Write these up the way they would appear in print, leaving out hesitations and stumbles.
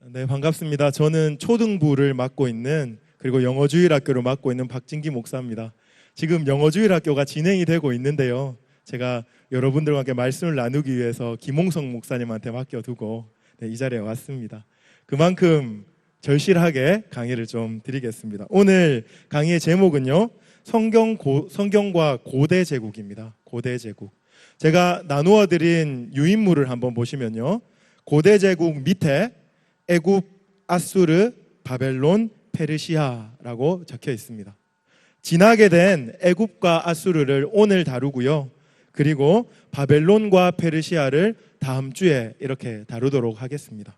네, 반갑습니다. 저는 초등부를 맡고 있는 그리고 영어주일학교를 맡고 있는 박진기 목사입니다. 지금 영어주일학교가 진행이 되고 있는데요. 제가 여러분들과 함께 말씀을 나누기 위해서 김홍성 목사님한테 맡겨두고 이 자리에 왔습니다. 그만큼 절실하게 강의를 좀 드리겠습니다. 오늘 강의의 제목은요, 성경과 고대 제국입니다. 고대 제국. 제가 나누어 드린 유인물을 한번 보시면요, 고대 제국 밑에 애굽, 아수르, 바벨론, 페르시아라고 적혀 있습니다. 지나게 된 애굽과 아수르를 오늘 다루고요. 그리고 바벨론과 페르시아를 다음 주에 이렇게 다루도록 하겠습니다.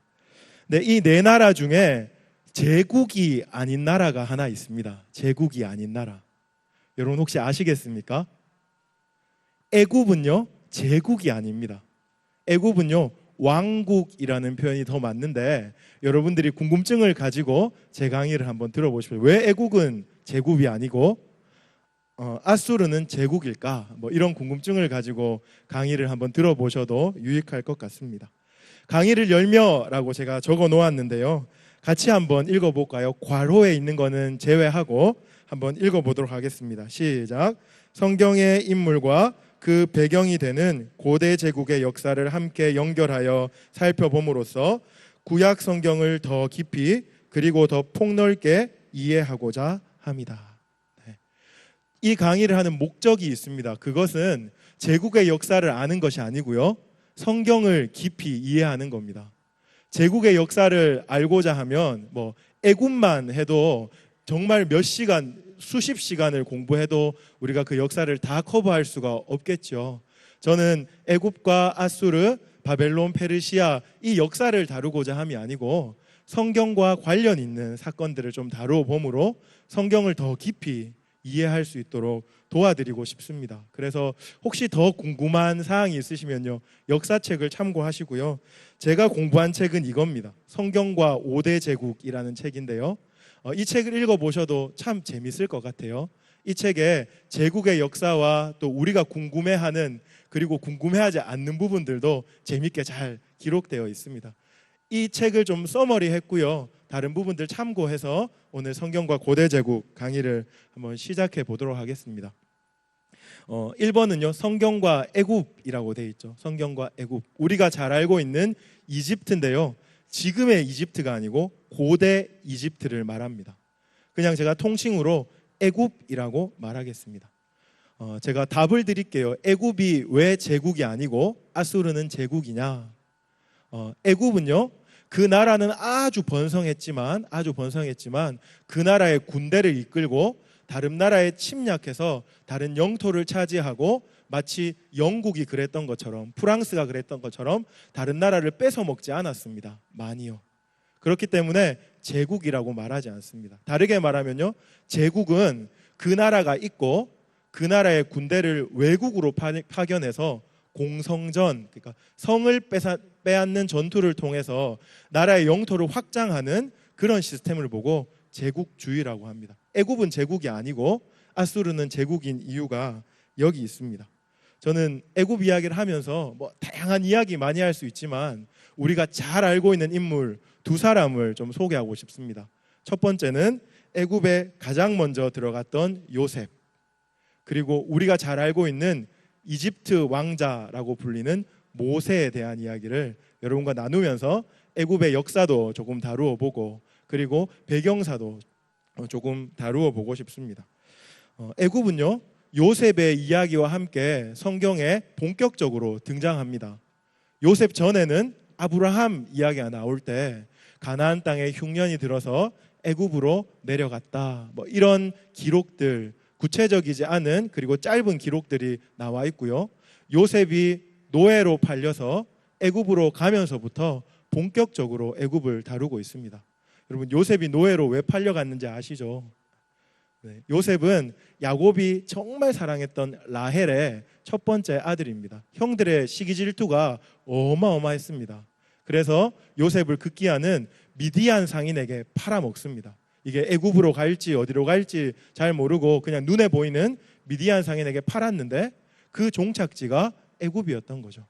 네, 이 네 나라 중에 제국이 아닌 나라가 하나 있습니다. 제국이 아닌 나라. 여러분 혹시 아시겠습니까? 애굽은요, 제국이 아닙니다. 애굽은요, 왕국이라는 표현이 더 맞는데, 여러분들이 궁금증을 가지고 제 강의를 한번 들어보십시오. 왜 애국은 제국이 아니고 아수르는 제국일까? 이런 궁금증을 가지고 강의를 한번 들어보셔도 유익할 것 같습니다. 강의를 열며라고 제가 적어 놓았는데요, 같이 한번 읽어볼까요? 괄호에 있는 거는 제외하고 한번 읽어보도록 하겠습니다. 시작. 성경의 인물과 그 배경이 되는 고대 제국의 역사를 함께 연결하여 살펴봄으로써 구약 성경을 더 깊이 그리고 더 폭넓게 이해하고자 합니다. 이 강의를 하는 목적이 있습니다. 그것은 제국의 역사를 아는 것이 아니고요, 성경을 깊이 이해하는 겁니다. 제국의 역사를 알고자 하면 애굽만 해도 정말 몇 시간, 수십 시간을 공부해도 우리가 그 역사를 다 커버할 수가 없겠죠. 저는 애굽과 아수르, 바벨론, 페르시아 이 역사를 다루고자 함이 아니고 성경과 관련 있는 사건들을 좀 다루어 봄으로 성경을 더 깊이 이해할 수 있도록 도와드리고 싶습니다. 그래서 혹시 더 궁금한 사항이 있으시면요, 역사책을 참고하시고요. 제가 공부한 책은 이겁니다. 성경과 5대 제국이라는 책인데요, 이 책을 읽어보셔도 참 재밌을 것 같아요. 이 책에 제국의 역사와 또 우리가 궁금해하는 그리고 궁금해하지 않는 부분들도 재밌게 잘 기록되어 있습니다. 이 책을 좀 서머리 했고요, 다른 부분들 참고해서 오늘 성경과 고대 제국 강의를 한번 시작해 보도록 하겠습니다. 1번은요, 성경과 애굽이라고 되어 있죠. 성경과 애굽. 우리가 잘 알고 있는 이집트인데요, 지금의 이집트가 아니고 고대 이집트를 말합니다. 그냥 제가 통칭으로 애굽이라고 말하겠습니다. 제가 답을 드릴게요. 애굽이 왜 제국이 아니고 아수르는 제국이냐? 애굽은요, 그 나라는 아주 번성했지만 그 나라의 군대를 이끌고 다른 나라에 침략해서 다른 영토를 차지하고 마치 영국이 그랬던 것처럼, 프랑스가 그랬던 것처럼 다른 나라를 뺏어 먹지 않았습니다. 많이요. 그렇기 때문에 제국이라고 말하지 않습니다. 다르게 말하면요, 제국은 그 나라가 있고 그 나라의 군대를 외국으로 파견해서 공성전, 그러니까 성을 빼앗는 전투를 통해서 나라의 영토를 확장하는 그런 시스템을 보고 제국주의라고 합니다. 애굽은 제국이 아니고 아수르는 제국인 이유가 여기 있습니다. 저는 애굽 이야기를 하면서 다양한 이야기 많이 할 수 있지만 우리가 잘 알고 있는 인물 두 사람을 좀 소개하고 싶습니다. 첫 번째는 애굽에 가장 먼저 들어갔던 요셉, 그리고 우리가 잘 알고 있는 이집트 왕자라고 불리는 모세에 대한 이야기를 여러분과 나누면서 애굽의 역사도 조금 다루어 보고 그리고 배경사도 조금 다루어 보고 싶습니다. 애굽은요, 요셉의 이야기와 함께 성경에 본격적으로 등장합니다. 요셉 전에는 아브라함 이야기가 나올 때 가나안 땅에 흉년이 들어서 애굽으로 내려갔다, 이런 기록들, 구체적이지 않은 그리고 짧은 기록들이 나와 있고요. 요셉이 노예로 팔려서 애굽으로 가면서부터 본격적으로 애굽을 다루고 있습니다. 여러분, 요셉이 노예로 왜 팔려갔는지 아시죠? 네, 요셉은 야곱이 정말 사랑했던 라헬의 첫 번째 아들입니다. 형들의 시기 질투가 어마어마했습니다. 그래서 요셉을 급기야는 미디안 상인에게 팔아먹습니다. 이게 애굽으로 갈지 어디로 갈지 잘 모르고 그냥 눈에 보이는 미디안 상인에게 팔았는데 그 종착지가 애굽이었던 거죠.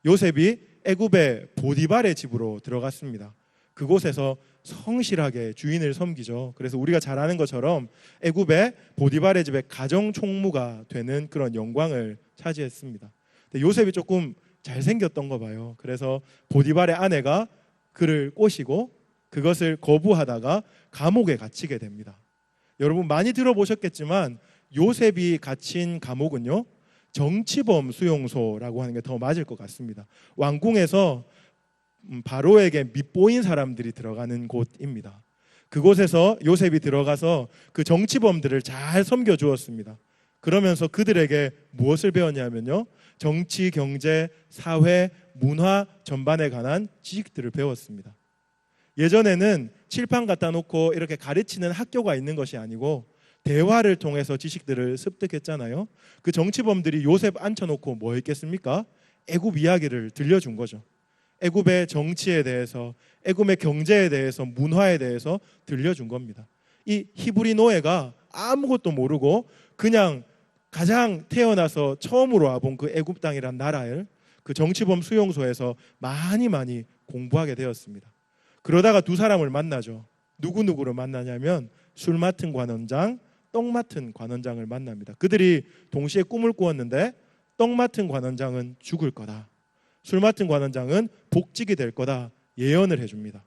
요셉이 애굽의 보디발의 집으로 들어갔습니다. 그곳에서 성실하게 주인을 섬기죠. 그래서 우리가 잘 아는 것처럼 애굽의 보디발의 집에 가정 총무가 되는 그런 영광을 차지했습니다. 근데 요셉이 조금 잘생겼던 거 봐요. 그래서 보디발의 아내가 그를 꼬시고 그것을 거부하다가 감옥에 갇히게 됩니다. 여러분 많이 들어보셨겠지만 요셉이 갇힌 감옥은요, 정치범 수용소라고 하는 게 더 맞을 것 같습니다. 왕궁에서 바로에게 밉보인 사람들이 들어가는 곳입니다. 그곳에서 요셉이 들어가서 그 정치범들을 잘 섬겨주었습니다. 그러면서 그들에게 무엇을 배웠냐면요, 정치, 경제, 사회, 문화 전반에 관한 지식들을 배웠습니다. 예전에는 칠판 갖다 놓고 이렇게 가르치는 학교가 있는 것이 아니고 대화를 통해서 지식들을 습득했잖아요. 그 정치범들이 요셉 앉혀놓고 뭐 했겠습니까? 애굽 이야기를 들려준 거죠. 애굽의 정치에 대해서, 애굽의 경제에 대해서, 문화에 대해서 들려준 겁니다. 이 히브리 노예가 아무것도 모르고 그냥 가장 태어나서 처음으로 와본 그 애굽 땅이란 나라를 그 정치범 수용소에서 많이 공부하게 되었습니다. 그러다가 두 사람을 만나죠. 누구를 만나냐면 술 맡은 관원장, 떡 맡은 관원장을 만납니다. 그들이 동시에 꿈을 꾸었는데 떡 맡은 관원장은 죽을 거다, 술 맡은 관원장은 복직이 될 거다 예언을 해줍니다.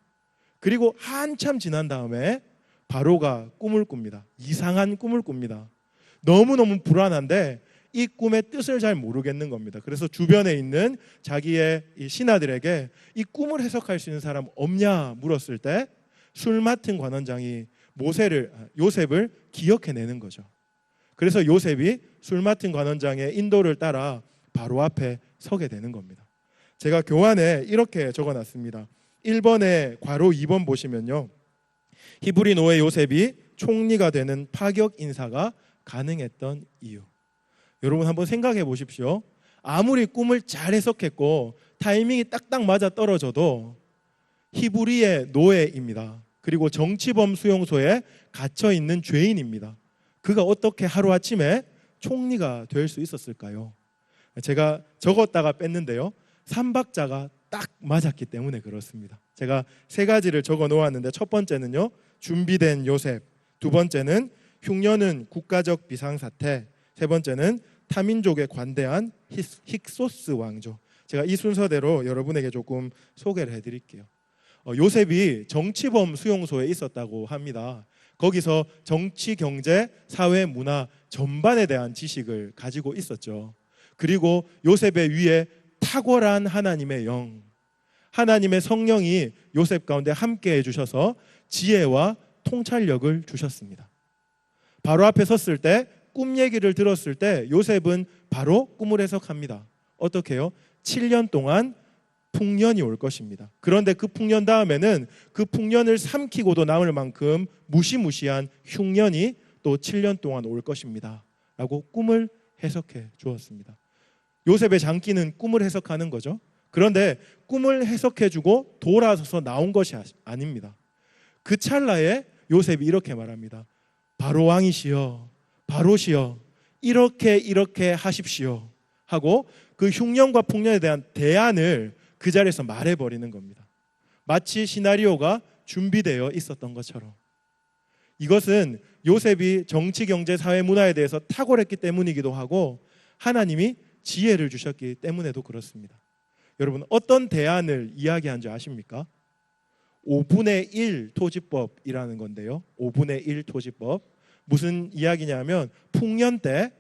그리고 한참 지난 다음에 바로가 꿈을 꿉니다. 이상한 꿈을 꿉니다. 너무너무 불안한데 이 꿈의 뜻을 잘 모르겠는 겁니다. 그래서 주변에 있는 자기의 이 신하들에게 이 꿈을 해석할 수 있는 사람 없냐 물었을 때 술 맡은 관원장이 요셉을 기억해내는 거죠. 그래서 요셉이 술 맡은 관원장의 인도를 따라 바로 앞에 서게 되는 겁니다. 제가 교환에 이렇게 적어놨습니다. 1번에 괄호 2번 보시면요, 히브리 노예 요셉이 총리가 되는 파격 인사가 가능했던 이유. 여러분 한번 생각해 보십시오. 아무리 꿈을 잘 해석했고 타이밍이 딱딱 맞아 떨어져도 히브리의 노예입니다. 그리고 정치범 수용소에 갇혀 있는 죄인입니다. 그가 어떻게 하루아침에 총리가 될 수 있었을까요? 제가 적었다가 뺐는데요, 삼박자가 딱 맞았기 때문에 그렇습니다. 제가 세 가지를 적어 놓았는데 첫 번째는요, 준비된 요셉, 두 번째는 흉년은 국가적 비상사태, 세 번째는 타민족에 관대한 힉소스 왕조. 제가 이 순서대로 여러분에게 조금 소개를 해드릴게요. 요셉이 정치범 수용소에 있었다고 합니다. 거기서 정치, 경제, 사회, 문화 전반에 대한 지식을 가지고 있었죠. 그리고 요셉의 위에 탁월한 하나님의 영, 하나님의 성령이 요셉 가운데 함께 해주셔서 지혜와 통찰력을 주셨습니다. 바로 앞에 섰을 때 꿈 얘기를 들었을 때 요셉은 바로 꿈을 해석합니다. 어떻게 해요? 7년 동안 풍년이 올 것입니다. 그런데 그 풍년 다음에는 그 풍년을 삼키고도 남을 만큼 무시무시한 흉년이 또 7년 동안 올 것입니다 라고 꿈을 해석해 주었습니다. 요셉의 장기는 꿈을 해석하는 거죠. 그런데 꿈을 해석해주고 돌아서서 나온 것이 아닙니다. 그 찰나에 요셉이 이렇게 말합니다. 바로 왕이시여, 바로시여, 이렇게 하십시오 하고 그 흉년과 풍년에 대한 대안을 그 자리에서 말해버리는 겁니다. 마치 시나리오가 준비되어 있었던 것처럼. 이것은 요셉이 정치, 경제, 사회, 문화에 대해서 탁월했기 때문이기도 하고 하나님이 지혜를 주셨기 때문에도 그렇습니다. 여러분 어떤 대안을 이야기한 줄 아십니까? 5분의 1 토지법이라는 건데요. 5분의 1 토지법. 무슨 이야기냐면 풍년 때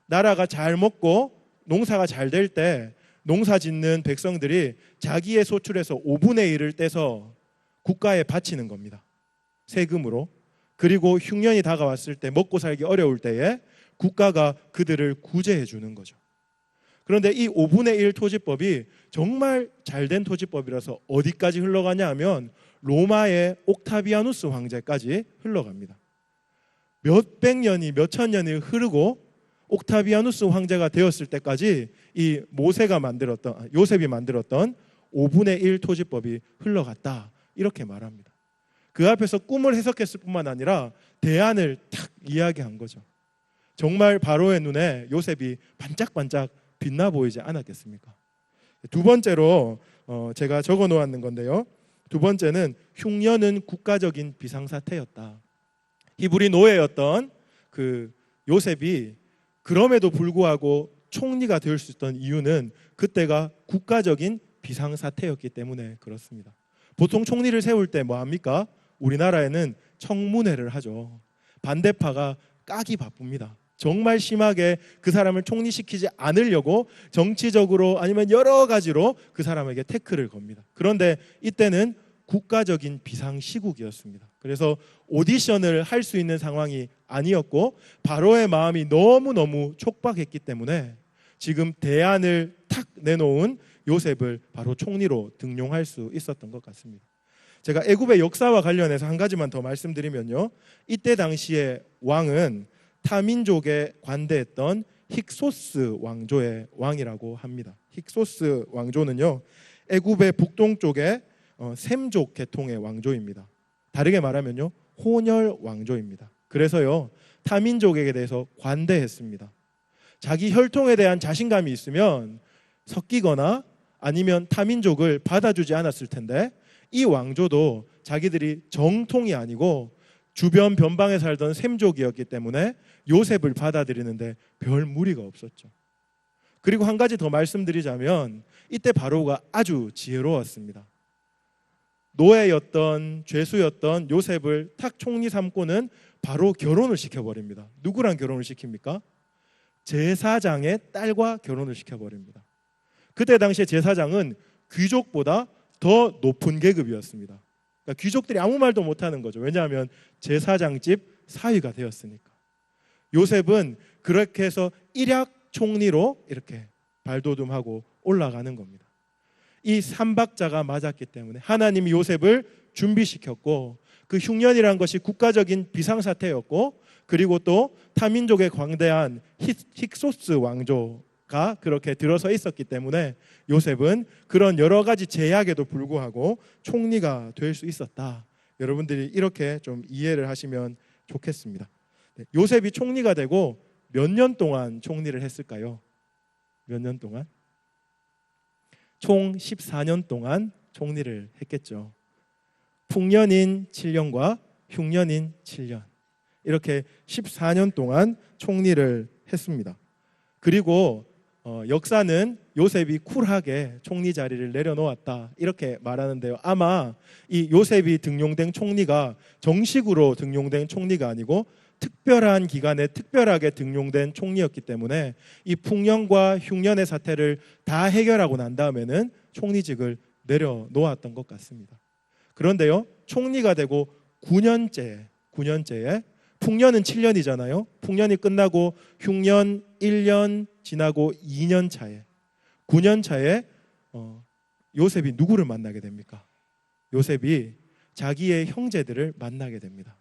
나라가 잘 먹고 농사가 잘 될 때 농사 짓는 백성들이 자기의 소출에서 5분의 1을 떼서 국가에 바치는 겁니다. 세금으로. 그리고 흉년이 다가왔을 때 먹고 살기 어려울 때에 국가가 그들을 구제해 주는 거죠. 그런데 이 5분의 1 토지법이 정말 잘된 토지법이라서 어디까지 흘러가냐 하면 로마의 옥타비아누스 황제까지 흘러갑니다. 몇백 년이 몇천 년이 흐르고 옥타비아누스 황제가 되었을 때까지 이 요셉이 만들었던 5분의 1 토지법이 흘러갔다 이렇게 말합니다. 그 앞에서 꿈을 해석했을 뿐만 아니라 대안을 탁 이야기한 거죠. 정말 바로의 눈에 요셉이 반짝반짝 빛나 보이지 않았겠습니까? 두 번째로 제가 적어 놓았는 건데요. 두 번째는 흉년은 국가적인 비상사태였다. 히브리 노예였던 그 요셉이 그럼에도 불구하고 총리가 될 수 있던 이유는 그때가 국가적인 비상사태였기 때문에 그렇습니다. 보통 총리를 세울 때 뭐 합니까? 우리나라에는 청문회를 하죠. 반대파가 까기 바쁩니다. 정말 심하게 그 사람을 총리시키지 않으려고 정치적으로 아니면 여러 가지로 그 사람에게 태클을 겁니다. 그런데 이때는 국가적인 비상시국이었습니다. 그래서 오디션을 할 수 있는 상황이 아니었고 바로의 마음이 너무너무 촉박했기 때문에 지금 대안을 탁 내놓은 요셉을 바로 총리로 등용할 수 있었던 것 같습니다. 제가 애굽의 역사와 관련해서 한 가지만 더 말씀드리면요. 이때 당시에 왕은 타민족에 관대했던 힉소스 왕조의 왕이라고 합니다. 힉소스 왕조는요, 애굽의 북동쪽에 셈족 계통의 왕조입니다. 다르게 말하면요, 혼혈 왕조입니다. 그래서요, 타민족에게 대해서 관대했습니다. 자기 혈통에 대한 자신감이 있으면 섞이거나 아니면 타민족을 받아주지 않았을 텐데, 이 왕조도 자기들이 정통이 아니고 주변 변방에 살던 셈족이었기 때문에 요셉을 받아들이는데 별 무리가 없었죠. 그리고 한 가지 더 말씀드리자면 이때 바로가 아주 지혜로웠습니다. 노예였던 죄수였던 요셉을 탁 총리 삼고는 바로 결혼을 시켜버립니다. 누구랑 결혼을 시킵니까? 제사장의 딸과 결혼을 시켜버립니다. 그때 당시에 제사장은 귀족보다 더 높은 계급이었습니다. 그러니까 귀족들이 아무 말도 못하는 거죠. 왜냐하면 제사장집 사위가 되었으니까. 요셉은 그렇게 해서 일약 총리로 이렇게 발돋움하고 올라가는 겁니다. 이 삼박자가 맞았기 때문에 하나님이 요셉을 준비시켰고, 그 흉년이라는 것이 국가적인 비상사태였고, 그리고 또 타민족의 광대한 힉소스 왕조가 그렇게 들어서 있었기 때문에 요셉은 그런 여러 가지 제약에도 불구하고 총리가 될 수 있었다. 여러분들이 이렇게 좀 이해를 하시면 좋겠습니다. 요셉이 총리가 되고 몇 년 동안 총리를 했을까요? 몇 년 동안? 총 14년 동안 총리를 했겠죠. 풍년인 7년과 흉년인 7년, 이렇게 14년 동안 총리를 했습니다. 그리고 역사는 요셉이 쿨하게 총리 자리를 내려놓았다 이렇게 말하는데요. 아마 이 요셉이 등용된 총리가 정식으로 등용된 총리가 아니고 특별한 기간에 특별하게 등용된 총리였기 때문에 이 풍년과 흉년의 사태를 다 해결하고 난 다음에는 총리직을 내려놓았던 것 같습니다. 그런데요, 총리가 되고 9년째에 풍년은 7년이잖아요. 풍년이 끝나고 흉년 1년 지나고 2년 차에 9년 차에 요셉이 누구를 만나게 됩니까? 요셉이 자기의 형제들을 만나게 됩니다.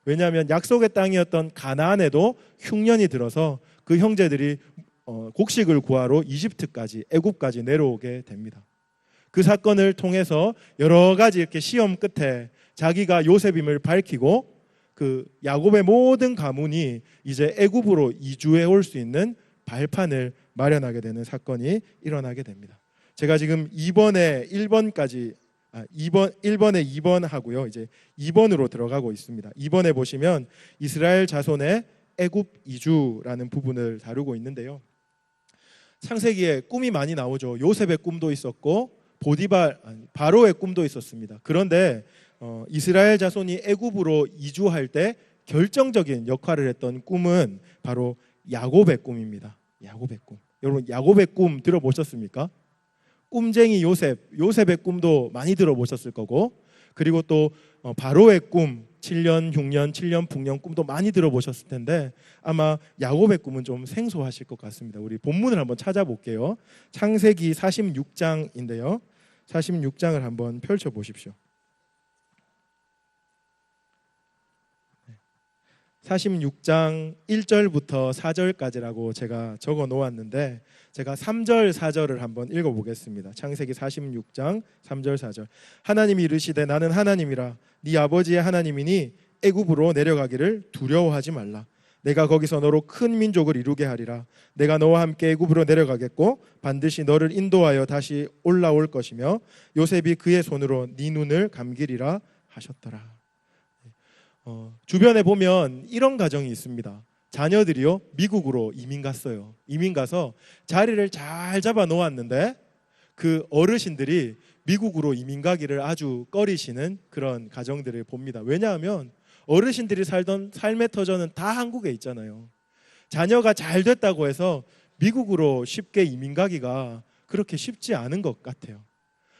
왜냐하면 약속의 땅이었던 가나안에도 흉년이 들어서 그 형제들이 곡식을 구하러 이집트까지, 애굽까지 내려오게 됩니다. 그 사건을 통해서 여러 가지 이렇게 시험 끝에 자기가 요셉임을 밝히고 그 야곱의 모든 가문이 이제 애굽으로 이주해 올 수 있는 발판을 마련하게 되는 사건이 일어나게 됩니다. 제가 지금 2번에 1번까지 1번에 2번 하고요. 이제 2번으로 들어가고 있습니다. 2번에 보시면 이스라엘 자손의 애굽 이주라는 부분을 다루고 있는데요. 창세기에 꿈이 많이 나오죠. 요셉의 꿈도 있었고 바로의 꿈도 있었습니다. 그런데 이스라엘 자손이 애굽으로 이주할 때 결정적인 역할을 했던 꿈은 바로 야곱의 꿈입니다. 야곱의 꿈. 여러분, 야곱의 꿈 들어보셨습니까? 꿈쟁이 요셉의 꿈도 많이 들어보셨을 거고, 그리고 또 바로의 꿈 7년 흉년 7년 풍년 꿈도 많이 들어보셨을 텐데 아마 야곱의 꿈은 좀 생소하실 것 같습니다. 우리 본문을 한번 찾아볼게요. 창세기 46장인데요. 46장을 한번 펼쳐보십시오. 46장 1절부터 4절까지라고 제가 적어 놓았는데 제가 3절 4절을 한번 읽어보겠습니다. 창세기 46장 3절 4절. 하나님이 이르시되 나는 하나님이라 네 아버지의 하나님이니 애굽으로 내려가기를 두려워하지 말라. 내가 거기서 너로 큰 민족을 이루게 하리라. 내가 너와 함께 애굽으로 내려가겠고 반드시 너를 인도하여 다시 올라올 것이며 요셉이 그의 손으로 네 눈을 감기리라 하셨더라. 주변에 보면 이런 가정이 있습니다. 자녀들이요 미국으로 이민 갔어요. 이민 가서 자리를 잘 잡아 놓았는데 그 어르신들이 미국으로 이민 가기를 아주 꺼리시는 그런 가정들을 봅니다. 왜냐하면 어르신들이 살던 삶의 터전은 다 한국에 있잖아요. 자녀가 잘 됐다고 해서 미국으로 쉽게 이민 가기가 그렇게 쉽지 않은 것 같아요.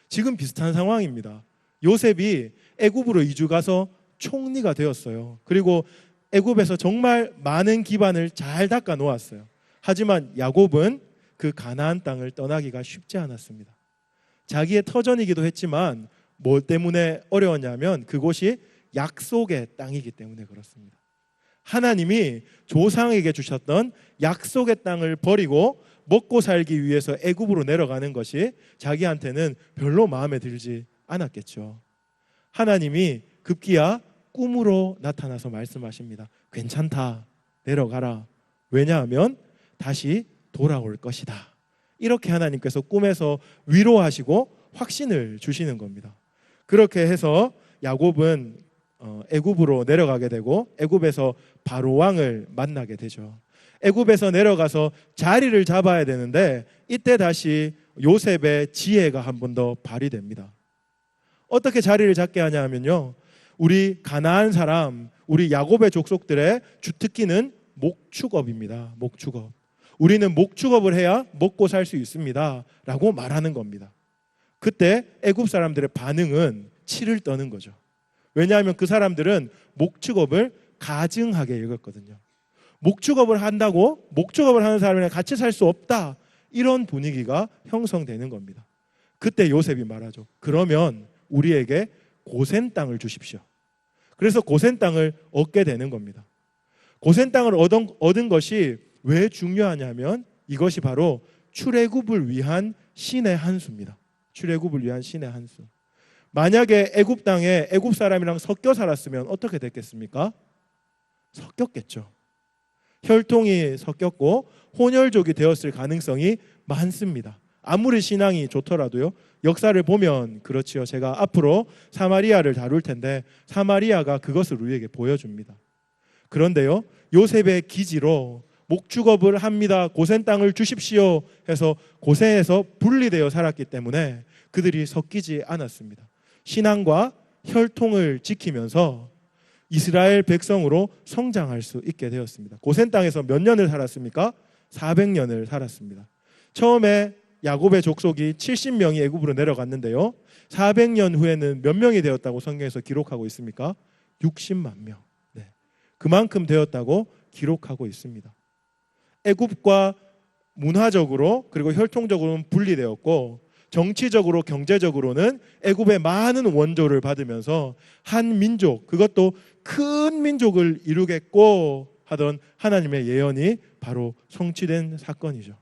지금 비슷한 상황입니다. 요셉이 애굽으로 이주 가서 총리가 되었어요. 그리고 애굽에서 정말 많은 기반을 잘 닦아 놓았어요. 하지만 야곱은 그 가나안 땅을 떠나기가 쉽지 않았습니다. 자기의 터전이기도 했지만 뭐 때문에 어려웠냐면 그곳이 약속의 땅이기 때문에 그렇습니다. 하나님이 조상에게 주셨던 약속의 땅을 버리고 먹고 살기 위해서 애굽으로 내려가는 것이 자기한테는 별로 마음에 들지 않았겠죠. 하나님이 급기야 꿈으로 나타나서 말씀하십니다. 괜찮다, 내려가라. 왜냐하면 다시 돌아올 것이다. 이렇게 하나님께서 꿈에서 위로하시고 확신을 주시는 겁니다. 그렇게 해서 야곱은 애굽으로 내려가게 되고 애굽에서 바로 왕을 만나게 되죠. 애굽에서 내려가서 자리를 잡아야 되는데 이때 다시 요셉의 지혜가 한 번 더 발휘됩니다. 어떻게 자리를 잡게 하냐 하면요, 우리 가나안 사람, 우리 야곱의 족속들의 주특기는 목축업입니다. 목축업. 우리는 목축업을 해야 먹고 살 수 있습니다 라고 말하는 겁니다. 그때 애굽 사람들의 반응은 치를 떠는 거죠. 왜냐하면 그 사람들은 목축업을 가증하게 여겼거든요. 목축업을 한다고 목축업을 하는 사람이랑 같이 살 수 없다, 이런 분위기가 형성되는 겁니다. 그때 요셉이 말하죠. 그러면 우리에게 고센 땅을 주십시오. 그래서 고센 땅을 얻게 되는 겁니다. 고센 땅을 얻은 것이 왜 중요하냐면 이것이 바로 출애굽을 위한 신의 한 수입니다. 출애굽을 위한 신의 한 수. 만약에 애굽 땅에 애굽 사람이랑 섞여 살았으면 어떻게 됐겠습니까? 섞였겠죠. 혈통이 섞였고 혼혈족이 되었을 가능성이 많습니다. 아무리 신앙이 좋더라도요, 역사를 보면 그렇지요. 제가 앞으로 사마리아를 다룰 텐데 사마리아가 그것을 우리에게 보여줍니다. 그런데요, 요셉의 기지로 목축업을 합니다. 고센 땅을 주십시오 해서 고센에서 분리되어 살았기 때문에 그들이 섞이지 않았습니다. 신앙과 혈통을 지키면서 이스라엘 백성으로 성장할 수 있게 되었습니다. 고센 땅에서 몇 년을 살았습니까? 400년을 살았습니다. 처음에 야곱의 족속이 70명이 애굽으로 내려갔는데요, 400년 후에는 몇 명이 되었다고 성경에서 기록하고 있습니까? 60만 명. 네. 그만큼 되었다고 기록하고 있습니다. 애굽과 문화적으로 그리고 혈통적으로는 분리되었고 정치적으로 경제적으로는 애굽의 많은 원조를 받으면서 한 민족, 그것도 큰 민족을 이루겠고 하던 하나님의 예언이 바로 성취된 사건이죠.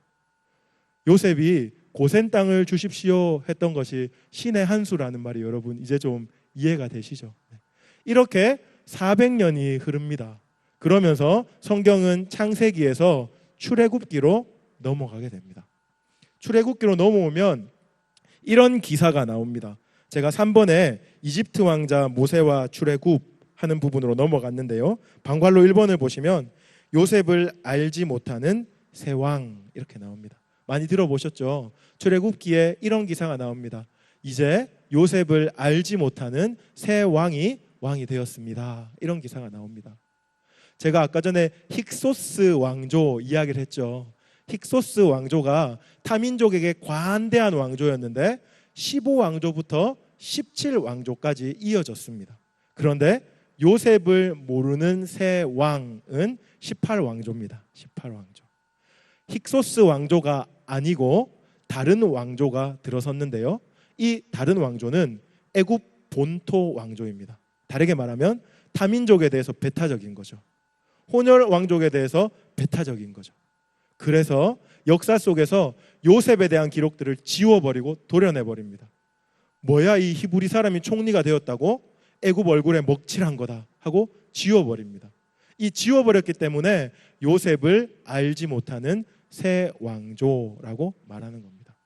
요셉이 고센 땅을 주십시오 했던 것이 신의 한 수라는 말이 여러분 이제 좀 이해가 되시죠? 이렇게 400년이 흐릅니다. 그러면서 성경은 창세기에서 출애굽기로 넘어가게 됩니다. 출애굽기로 넘어오면 이런 기사가 나옵니다. 제가 3번에 이집트 왕자 모세와 출애굽 하는 부분으로 넘어갔는데요, 방관로 1번을 보시면 요셉을 알지 못하는 새 왕 이렇게 나옵니다. 많이 들어보셨죠? 출애굽기에 이런 기사가 나옵니다. 이제 요셉을 알지 못하는 새 왕이 되었습니다. 이런 기사가 나옵니다. 제가 아까 전에 힉소스 왕조 이야기를 했죠. 힉소스 왕조가 타민족에게 관대한 왕조였는데 15왕조부터 17왕조까지 이어졌습니다. 그런데 요셉을 모르는 새 왕은 18왕조입니다. 18왕조. 힉소스 왕조가 아니고 다른 왕조가 들어섰는데요, 이 다른 왕조는 애굽 본토 왕조입니다. 다르게 말하면 타민족에 대해서 배타적인 거죠. 혼혈 왕족에 대해서 배타적인 거죠. 그래서 역사 속에서 요셉에 대한 기록들을 지워버리고 도려내버립니다. 뭐야, 이 히브리 사람이 총리가 되었다고? 애굽 얼굴에 먹칠한 거다 하고 지워버립니다. 이 지워버렸기 때문에 요셉을 알지 못하는 새 왕조라고 말하는 겁니다.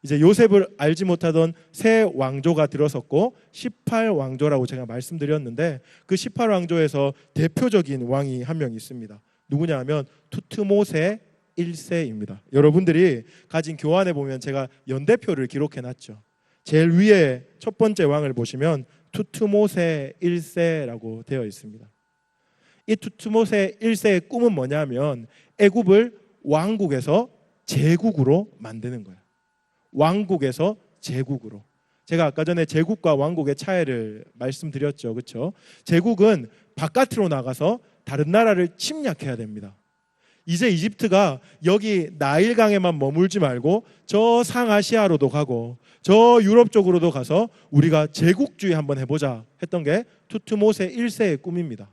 이제 요셉을 알지 못하던 새 왕조가 들어섰고 18왕조라고 제가 말씀드렸는데, 그 18왕조에서 대표적인 왕이 한 명 있습니다. 누구냐 하면 투트모세 1세입니다. 여러분들이 가진 교환에 보면 제가 연대표를 기록해 놨죠. 제일 위에 첫 번째 왕을 보시면 투트모세 1세라고 되어 있습니다. 이 투트모세 1세의 꿈은 뭐냐면 애굽을 왕국에서 제국으로 만드는 거예요. 왕국에서 제국으로. 제가 아까 전에 제국과 왕국의 차이를 말씀드렸죠. 그렇죠? 제국은 바깥으로 나가서 다른 나라를 침략해야 됩니다. 이제 이집트가 여기 나일강에만 머물지 말고 저 상아시아로도 가고 저 유럽 쪽으로도 가서 우리가 제국주의 한번 해보자 했던 게 투트모세 1세의 꿈입니다.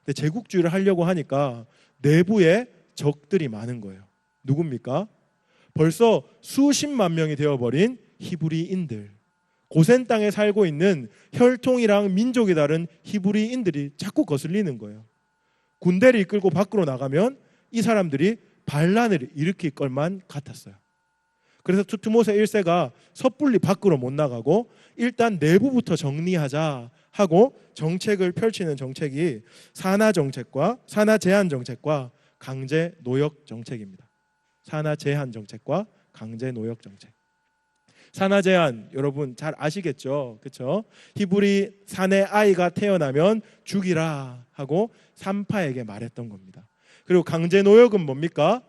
근데 제국주의를 하려고 하니까 내부에 적들이 많은 거예요. 누굽니까? 벌써 수십만 명이 되어버린 히브리인들, 고센 땅에 살고 있는 혈통이랑 민족이 다른 히브리인들이 자꾸 거슬리는 거예요. 군대를 이끌고 밖으로 나가면 이 사람들이 반란을 일으킬 것만 같았어요. 그래서 투트모세 1세가 섣불리 밖으로 못 나가고 일단 내부부터 정리하자 하고 정책을 펼치는 정책이 산하 제한 정책과 강제 노역 정책입니다. 산하 제한 정책과 강제 노역 정책. 산하 제한 여러분 잘 아시겠죠? 그렇죠? 히브리 사내 아이가 태어나면 죽이라 하고 산파에게 말했던 겁니다. 그리고 강제 노역은 뭡니까?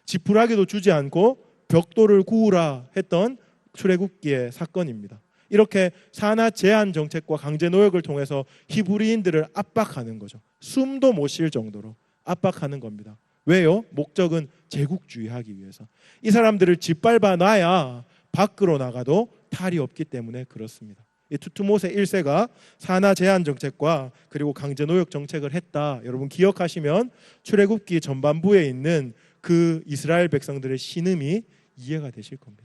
지푸라기도 주지 않고 벽돌을 구우라 했던 출애굽기의 사건입니다. 이렇게 산하 제한 정책과 강제 노역을 통해서 히브리인들을 압박하는 거죠. 숨도 못 쉴 정도로 압박하는 겁니다. 왜요? 목적은 제국주의하기 위해서. 이 사람들을 짓밟아 놔야 밖으로 나가도 탈이 없기 때문에 그렇습니다. 이 투트모세 1세가 산하 제한 정책과 그리고 강제 노역 정책을 했다. 여러분 기억하시면 출애굽기 전반부에 있는 그 이스라엘 백성들의 신음이 이해가 되실 겁니다.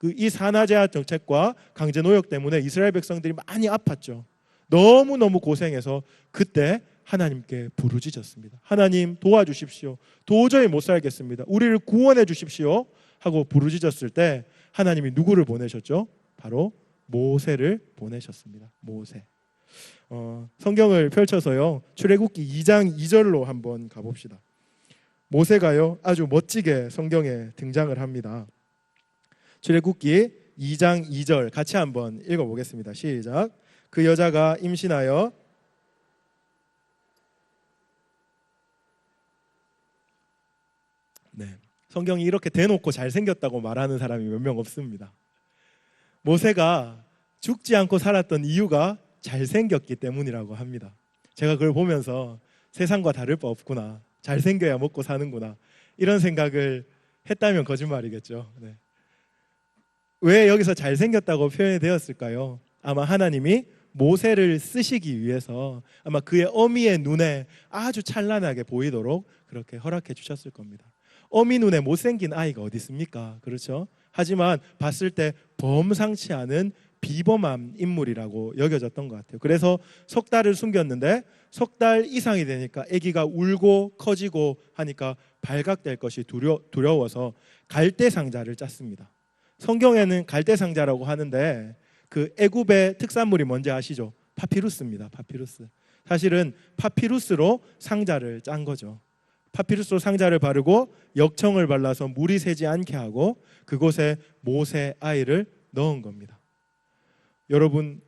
이 산하 제한 정책과 강제 노역 때문에 이스라엘 백성들이 많이 아팠죠. 너무너무 고생해서 그때 하나님께 부르짖었습니다. 하나님 도와주십시오. 도저히 못 살겠습니다. 우리를 구원해 주십시오 하고 부르짖었을 때 하나님이 누구를 보내셨죠? 바로 모세를 보내셨습니다. 모세. 성경을 펼쳐서요. 출애굽기 2장 2절로 한번 가봅시다. 모세가요 아주 멋지게 성경에 등장을 합니다. 출애굽기 2장 2절 같이 한번 읽어보겠습니다. 시작. 그 여자가 임신하여 성경이 이렇게 대놓고 잘생겼다고 말하는 사람이 몇 명 없습니다. 모세가 죽지 않고 살았던 이유가 잘생겼기 때문이라고 합니다. 제가 그걸 보면서 세상과 다를 바 없구나, 잘생겨야 먹고 사는구나, 이런 생각을 했다면 거짓말이겠죠. 왜 여기서 잘생겼다고 표현이 되었을까요? 아마 하나님이 모세를 쓰시기 위해서 아마 그의 어미의 눈에 아주 찬란하게 보이도록 그렇게 허락해 주셨을 겁니다. 어미 눈에 못생긴 아이가 어디 있습니까? 그렇죠? 하지만 봤을 때 범상치 않은 비범한 인물이라고 여겨졌던 것 같아요. 그래서 석 달을 숨겼는데 석 달 이상이 되니까 아기가 울고 커지고 하니까 발각될 것이 두려워서 갈대상자를 짰습니다. 성경에는 갈대상자라고 하는데 그 애굽의 특산물이 뭔지 아시죠? 파피루스입니다. 파피루스. 사실은 파피루스로 상자를 짠 거죠. 파피루스로 상자를 바르고 역청을 발라서 물이 새지 않게 하고 그곳에 모세 아이를 넣은 겁니다. 여러분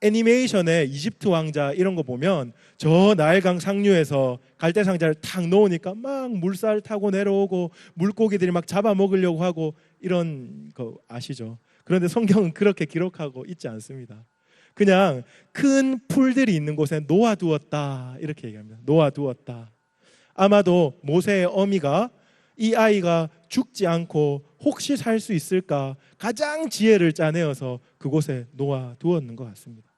애니메이션의 이집트 왕자 이런 거 보면 저 나일강 상류에서 갈대 상자를 탁 넣으니까 막 물살 타고 내려오고 물고기들이 막 잡아먹으려고 하고 이런 거 아시죠? 그런데 성경은 그렇게 기록하고 있지 않습니다. 그냥 큰 풀들이 있는 곳에 놓아두었다 이렇게 얘기합니다. 놓아두었다. 아마도 모세의 어미가 이 아이가 죽지 않고 혹시 살 수 있을까 가장 지혜를 짜내어서 그곳에 놓아두었는 것 같습니다.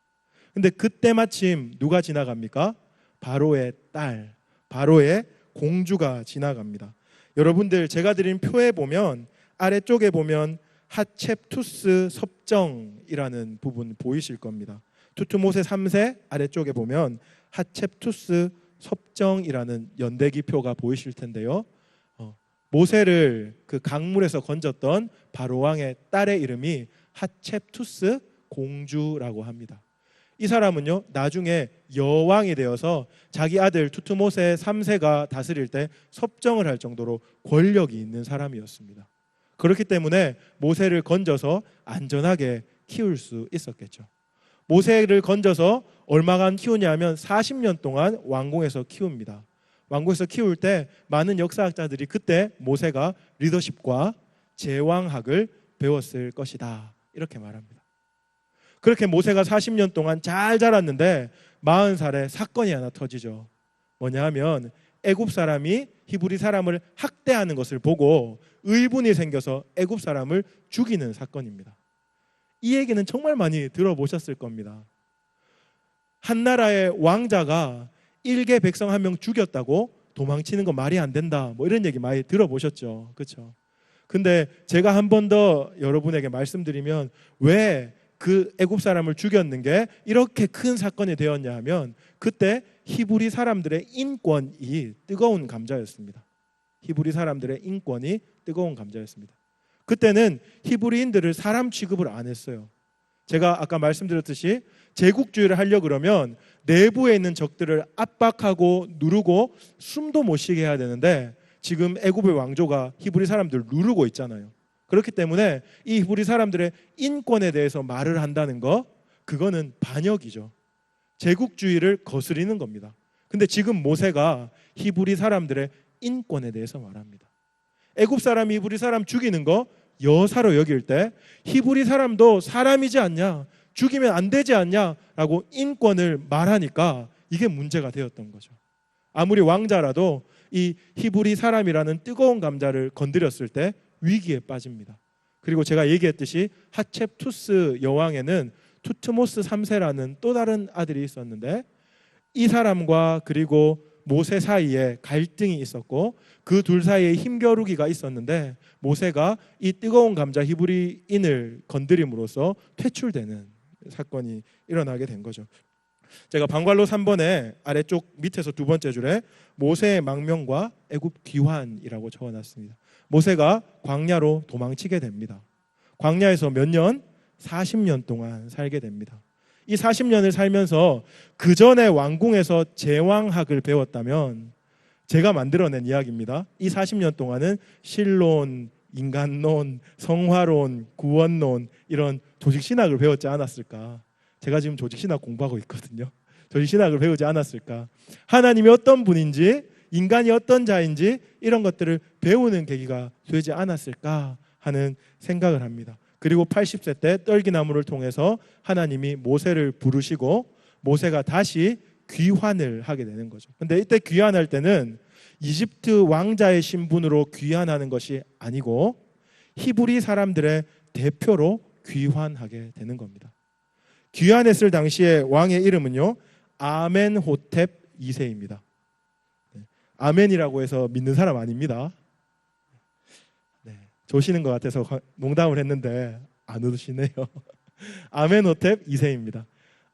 근데 그때 마침 누가 지나갑니까? 바로의 딸, 바로의 공주가 지나갑니다. 여러분들 제가 드린 표에 보면 아래쪽에 보면 하첵투스 섭정이라는 부분 보이실 겁니다. 투트모세 3세 아래쪽에 보면 하첵투스 섭정이라는 연대기표가 보이실 텐데요. 모세를 그 강물에서 건졌던 바로 왕의 딸의 이름이 하첵투스 공주라고 합니다. 이 사람은요, 나중에 여왕이 되어서 자기 아들 투트모세 3세가 다스릴 때 섭정을 할 정도로 권력이 있는 사람이었습니다. 그렇기 때문에 모세를 건져서 안전하게 키울 수 있었겠죠. 모세를 건져서 얼마간 키우냐면 40년 동안 왕궁에서 키웁니다. 왕궁에서 키울 때 많은 역사학자들이 그때 모세가 리더십과 제왕학을 배웠을 것이다, 이렇게 말합니다. 그렇게 모세가 40년 동안 잘 자랐는데 40살에 사건이 하나 터지죠. 뭐냐 하면 애굽 사람이 히브리 사람을 학대하는 것을 보고 의분이 생겨서 애굽 사람을 죽이는 사건입니다. 이 얘기는 정말 많이 들어보셨을 겁니다. 한 나라의 왕자가 일개 백성 한 명 죽였다고 도망치는 거 말이 안 된다, 뭐 이런 얘기 많이 들어보셨죠. 그렇죠? 근데 제가 한 번 더 여러분에게 말씀드리면 왜 그 애굽 사람을 죽였는 게 이렇게 큰 사건이 되었냐 하면 그때 히브리 사람들의 인권이 뜨거운 감자였습니다. 히브리 사람들의 인권이 뜨거운 감자였습니다. 그때는 히브리인들을 사람 취급을 안 했어요. 제가 아까 말씀드렸듯이 제국주의를 하려고 그러면 내부에 있는 적들을 압박하고 누르고 숨도 못 쉬게 해야 되는데 지금 애굽의 왕조가 히브리 사람들을 누르고 있잖아요. 그렇기 때문에 이 히브리 사람들의 인권에 대해서 말을 한다는 거, 그거는 반역이죠. 제국주의를 거스리는 겁니다. 근데 지금 모세가 히브리 사람들의 인권에 대해서 말합니다. 애굽 사람이 히브리 사람 죽이는 거 여사로 여길 때 히브리 사람도 사람이지 않냐, 죽이면 안 되지 않냐라고 인권을 말하니까 이게 문제가 되었던 거죠. 아무리 왕자라도 이 히브리 사람이라는 뜨거운 감자를 건드렸을 때 위기에 빠집니다. 그리고 제가 얘기했듯이 하첵투스 여왕에는 투트모스 3세라는 또 다른 아들이 있었는데 이 사람과 그리고 모세 사이에 갈등이 있었고 그 둘 사이에 힘겨루기가 있었는데 모세가 이 뜨거운 감자 히브리인을 건드림으로써 퇴출되는 사건이 일어나게 된 거죠. 제가 방관로 3번에 아래쪽 밑에서 두 번째 줄에 모세의 망명과 애굽 귀환이라고 적어놨습니다. 모세가 광야로 도망치게 됩니다. 광야에서 몇 년? 40년 동안 살게 됩니다. 이 40년을 살면서 그 전에 왕궁에서 제왕학을 배웠다면 제가 만들어낸 이야기입니다. 이 40년 동안은 신론, 인간론, 성화론, 구원론 이런 조직신학을 배웠지 않았을까? 제가 지금 조직신학 공부하고 있거든요. 조직신학을 배우지 않았을까? 하나님이 어떤 분인지, 인간이 어떤 자인지 이런 것들을 배우는 계기가 되지 않았을까 하는 생각을 합니다. 그리고 80세 때 떨기나무를 통해서 하나님이 모세를 부르시고 모세가 다시 귀환을 하게 되는 거죠. 근데 이때 귀환할 때는 이집트 왕자의 신분으로 귀환하는 것이 아니고 히브리 사람들의 대표로 귀환하게 되는 겁니다. 귀환했을 당시에 왕의 이름은요, 아멘호텝 2세입니다. 아멘이라고 해서 믿는 사람 아닙니다. 네, 조시는 것 같아서 농담을 했는데 안 웃으시네요. 아멘호텝 2세입니다.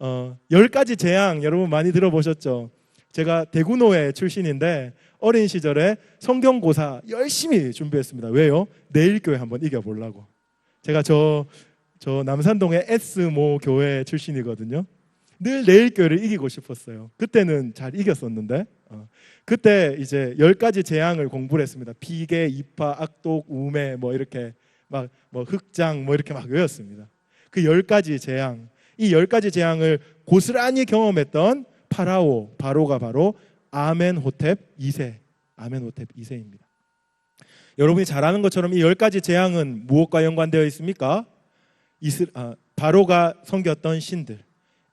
10가지 재앙 여러분 많이 들어보셨죠? 제가 대구노회 출신인데 어린 시절에 성경고사 열심히 준비했습니다. 왜요? 내일교회 한번 이겨보려고. 제가 저 남산동의 S모 교회 출신이거든요. 늘 내일교회를 이기고 싶었어요. 그때는 잘 이겼었는데 그때 이제 10가지 재앙을 공부를 했습니다. 비계, 이파, 악독, 우매 뭐 이렇게 막 뭐 흑장 뭐 이렇게 막 외웠습니다. 그 10가지 재앙, 이 10가지 재앙을 고스란히 경험했던 바로가 바로 아멘호텝 2세, 아멘호텝 2세입니다. 여러분이 잘 아는 것처럼 이 10가지 재앙은 무엇과 연관되어 있습니까? 바로가 섬겼던 신들,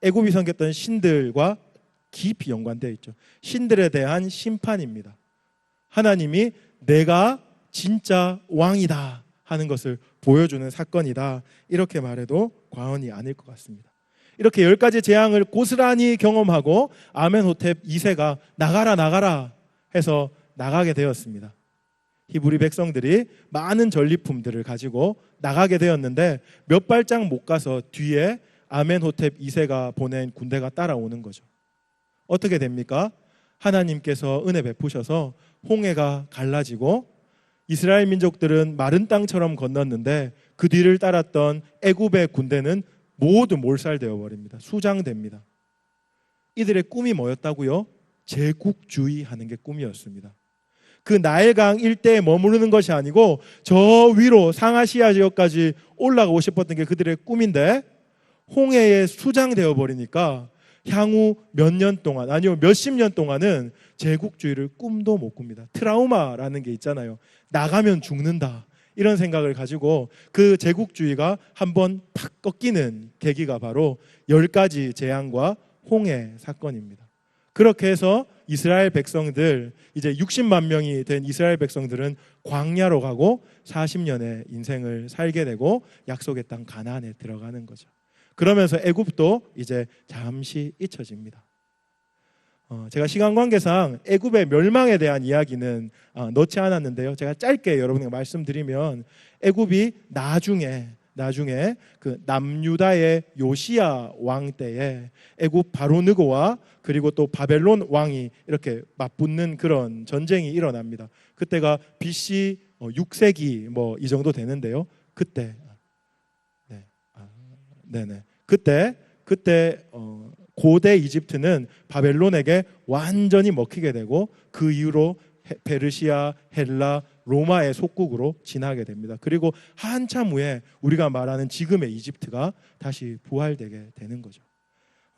애굽이 섬겼던 신들과 깊이 연관되어 있죠. 신들에 대한 심판입니다. 하나님이 내가 진짜 왕이다 하는 것을 보여주는 사건이다, 이렇게 말해도 과언이 아닐 것 같습니다. 이렇게 10가지 재앙을 고스란히 경험하고 아멘호텝 2세가 나가라 해서 나가게 되었습니다. 히브리 백성들이 많은 전리품들을 가지고 나가게 되었는데 몇 발짝 못 가서 뒤에 아멘호텝 2세가 보낸 군대가 따라오는 거죠. 어떻게 됩니까? 하나님께서 은혜 베푸셔서 홍해가 갈라지고 이스라엘 민족들은 마른 땅처럼 건넜는데 그 뒤를 따랐던 애굽의 군대는 모두 몰살되어 버립니다. 수장됩니다. 이들의 꿈이 뭐였다고요? 제국주의하는 게 꿈이었습니다. 그 나일강 일대에 머무르는 것이 아니고 저 위로 상아시아 지역까지 올라가고 싶었던 게 그들의 꿈인데 홍해에 수장되어 버리니까 향후 몇 년 동안 아니요 몇십 년 동안은 제국주의를 꿈도 못 꿉니다. 트라우마라는 게 있잖아요. 나가면 죽는다 이런 생각을 가지고 그 제국주의가 한번 팍 꺾이는 계기가 바로 10가지 재앙과 홍해 사건입니다. 그렇게 해서 이스라엘 백성들 이제 60만 명이 된 이스라엘 백성들은 광야로 가고 40년의 인생을 살게 되고 약속의 땅 가나안에 들어가는 거죠. 그러면서 애굽도 이제 잠시 잊혀집니다. 제가 시간 관계상 애굽의 멸망에 대한 이야기는 넣지 않았는데요. 제가 짧게 여러분에게 말씀드리면 애굽이 나중에 그 남유다의 요시야 왕 때에 애굽 바로느고와 그리고 또 바벨론 왕이 이렇게 맞붙는 그런 전쟁이 일어납니다. 그때가 BC 6세기 뭐 이 정도 되는데요. 그때 그때 고대 이집트는 바벨론에게 완전히 먹히게 되고 그 이후로 페르시아, 헬라, 로마의 속국으로 지나게 됩니다. 그리고 한참 후에 우리가 말하는 지금의 이집트가 다시 부활되게 되는 거죠.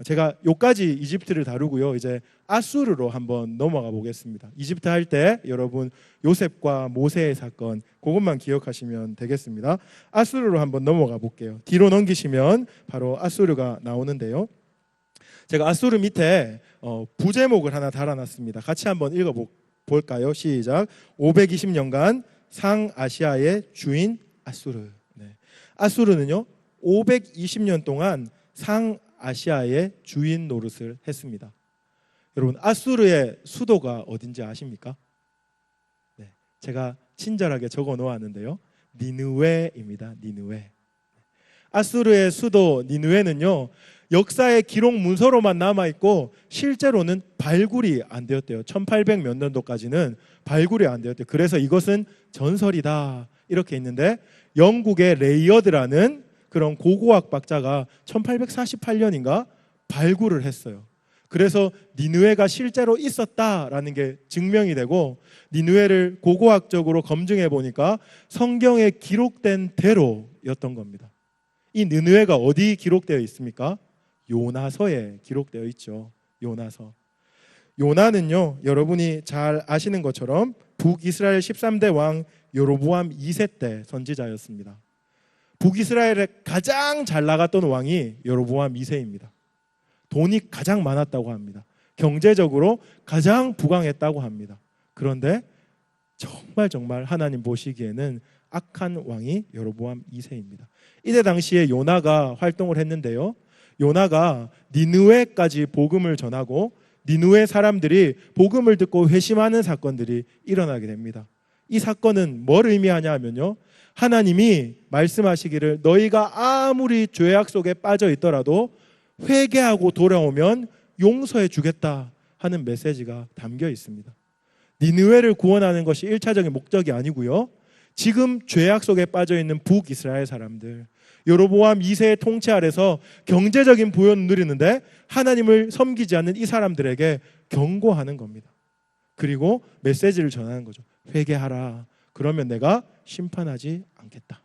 제가 요까지 이집트를 다루고요. 이제 아수르로 한번 넘어가 보겠습니다. 이집트 할 때 여러분 요셉과 모세의 사건 그것만 기억하시면 되겠습니다. 아수르로 한번 넘어가 볼게요. 뒤로 넘기시면 바로 아수르가 나오는데요. 제가 아수르 밑에 부제목을 하나 달아놨습니다. 같이 한번 읽어볼까요? 시작. 520년간 상아시아의 주인 아수르. 아수르는요 520년 동안 상아시아의 주인 노릇을 했습니다. 여러분 아수르의 수도가 어딘지 아십니까? 제가 친절하게 적어 놓았는데요. 니느웨입니다. 니느웨. 아수르의 수도 니느웨는요 역사의 기록 문서로만 남아있고 실제로는 발굴이 안 되었대요. 1800 몇 년도까지는 발굴이 안 되었대요. 그래서 이것은 전설이다 이렇게 있는데 영국의 레이어드라는 그런 고고학 박사가 1848년인가 발굴을 했어요. 그래서 니느웨가 실제로 있었다라는 게 증명이 되고 니느웨를 고고학적으로 검증해 보니까 성경에 기록된 대로였던 겁니다. 이 니느웨가 어디 기록되어 있습니까? 요나서에 기록되어 있죠. 요나서. 요나는요 여러분이 잘 아시는 것처럼 북이스라엘 13대 왕 여로보암 2세 때 선지자였습니다. 북이스라엘에 가장 잘 나갔던 왕이 여로보암 2세입니다. 돈이 가장 많았다고 합니다. 경제적으로 가장 부강했다고 합니다. 그런데 정말 하나님 보시기에는 악한 왕이 여로보암 2세입니다. 이때 당시에 요나가 활동을 했는데요. 요나가 니느웨까지 복음을 전하고 니느웨 사람들이 복음을 듣고 회심하는 사건들이 일어나게 됩니다. 이 사건은 뭘 의미하냐 하면요. 하나님이 말씀하시기를 너희가 아무리 죄악 속에 빠져 있더라도 회개하고 돌아오면 용서해 주겠다 하는 메시지가 담겨 있습니다. 니느웨를 구원하는 것이 1차적인 목적이 아니고요. 지금 죄악 속에 빠져 있는 북이스라엘 사람들 여로보암 2세의 통치 아래서 경제적인 부여는 누리는데 하나님을 섬기지 않는 이 사람들에게 경고하는 겁니다. 그리고 메시지를 전하는 거죠. 회개하라. 그러면 내가 심판하지 않겠다.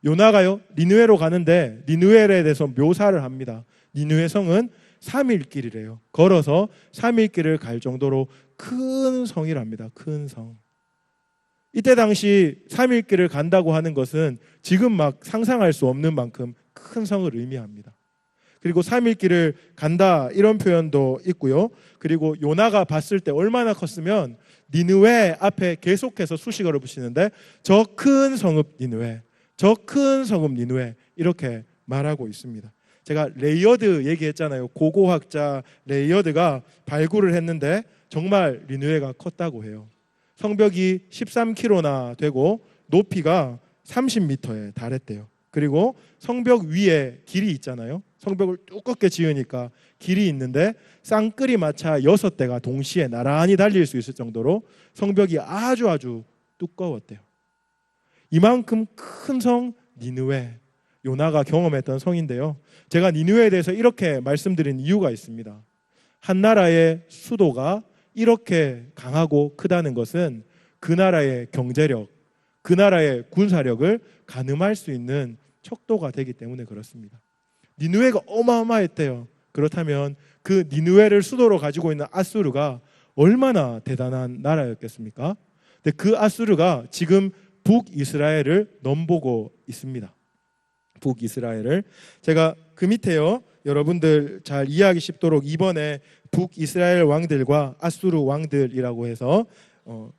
요나가요 니느웨로 가는데 니느웨에 대해서 묘사를 합니다. 니느웨 성은 3일 길이래요. 걸어서 3일 길을 갈 정도로 큰 성이랍니다. 큰 성. 이때 당시 3일 길을 간다고 하는 것은 지금 막 상상할 수 없는 만큼 큰 성을 의미합니다. 그리고 3일 길을 간다 이런 표현도 있고요. 그리고 요나가 봤을 때 얼마나 컸으면 니느웨 앞에 계속해서 수식어를 붙이는데 저 큰 성읍 니느웨, 저 큰 성읍 니느웨 이렇게 말하고 있습니다. 제가 레이어드 얘기했잖아요. 고고학자 레이어드가 발굴을 했는데 정말 니느웨가 컸다고 해요. 성벽이 13km나 되고 높이가 30m에 달했대요. 그리고 성벽 위에 길이 있잖아요. 성벽을 두껍게 지으니까 길이 있는데 쌍끌이 마차 6대가 동시에 나란히 달릴 수 있을 정도로 성벽이 아주 두꺼웠대요. 이만큼 큰 성 니느웨, 요나가 경험했던 성인데요. 제가 니느웨에 대해서 이렇게 말씀드린 이유가 있습니다. 한 나라의 수도가 이렇게 강하고 크다는 것은 그 나라의 경제력, 그 나라의 군사력을 가늠할 수 있는 척도가 되기 때문에 그렇습니다. 니느웨가 어마어마했대요. 그렇다면 그 니느웨를 수도로 가지고 있는 아수르가 얼마나 대단한 나라였겠습니까? 근데 그 아수르가 지금 북이스라엘을 넘보고 있습니다. 북이스라엘을 제가 그 밑에요, 여러분들 잘 이해하기 쉽도록 이번에 북이스라엘 왕들과 아수르 왕들이라고 해서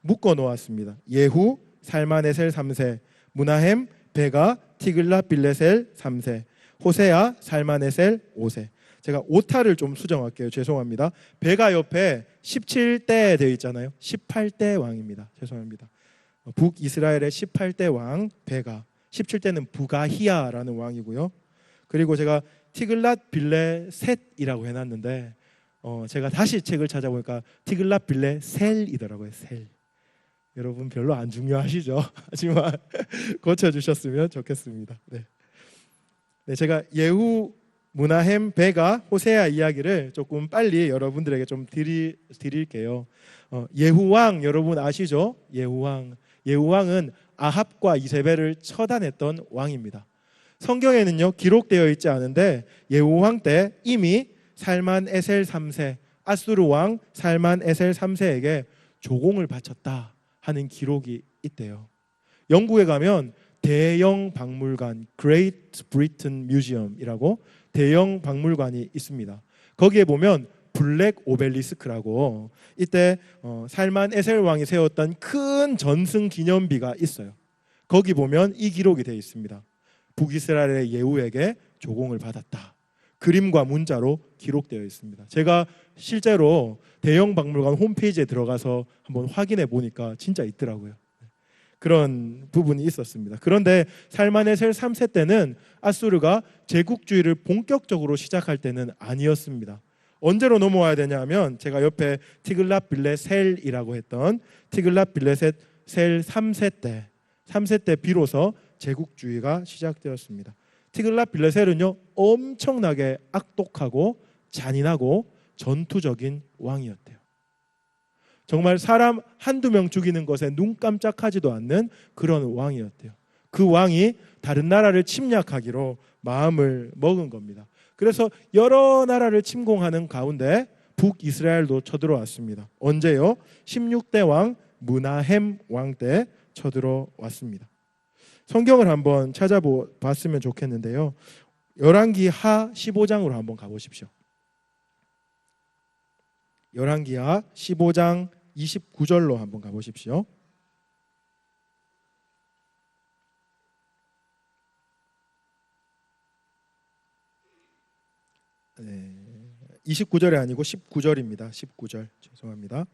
묶어 놓았습니다. 예후, 살마네셀 3세, 무나헴, 베가, 티글랏빌레셀 3세, 호세아, 살마네셀 5세. 제가 오타를 좀 수정할게요. 죄송합니다. 베가 옆에 17대 되어 있잖아요. 18대 왕입니다. 죄송합니다. 북이스라엘의 18대 왕 베가, 17대는 부가히야라는 왕이고요. 그리고 제가 티글랏빌레셋이라고 해놨는데 제가 다시 책을 찾아보니까 티글랏빌레셀이더라고요. 셀. 여러분 별로 안 중요하시죠? 하지만 고쳐주셨으면 좋겠습니다. 네, 제가 예후, 무나헴, 베가, 호세아 이야기를 조금 빨리 여러분들에게 좀 드릴게요. 예후왕 여러분 아시죠? 예후왕은 아합과 이세벨을 처단했던 왕입니다. 성경에는요 기록되어 있지 않은데 예후왕 때 이미 살만에셀 3세, 아수르 왕 살만에셀 3세에게 조공을 바쳤다 하는 기록이 있대요. 영국에 가면 대형 박물관 Great Britain Museum이라고 대형 박물관이 있습니다. 거기에 보면 블랙 오벨리스크라고 이때 살만 에셀 왕이 세웠던 큰 전승 기념비가 있어요. 거기 보면 이 기록이 되어 있습니다. 북이스라엘의 예후에게 조공을 받았다. 그림과 문자로 기록되어 있습니다. 제가 실제로 대형 박물관 홈페이지에 들어가서 한번 확인해 보니까 진짜 있더라고요. 그런 부분이 있었습니다. 그런데 살마네셀 3세 때는 아수르가 제국주의를 본격적으로 시작할 때는 아니었습니다. 언제로 넘어와야 되냐면 제가 옆에 티글랏빌레셀이라고 했던 티글랏빌레셋 셀 3세 때 비로소 제국주의가 시작되었습니다. 티글랏빌레셀은요 엄청나게 악독하고 잔인하고 전투적인 왕이었대요. 정말 사람 한두 명 죽이는 것에 눈 깜짝하지도 않는 그런 왕이었대요. 그 왕이 다른 나라를 침략하기로 마음을 먹은 겁니다. 그래서 여러 나라를 침공하는 가운데 북이스라엘도 쳐들어왔습니다. 언제요? 16대 왕 무나헴 왕 때 쳐들어왔습니다. 성경을 한번 찾아봤으면 좋겠는데요. 열왕기하 15장으로 한번 가보십시오. 열왕기하 15장 29절로 한번 가보십시오. 네, 29절이 아니고 19절입니다. 19절 죄송합니다.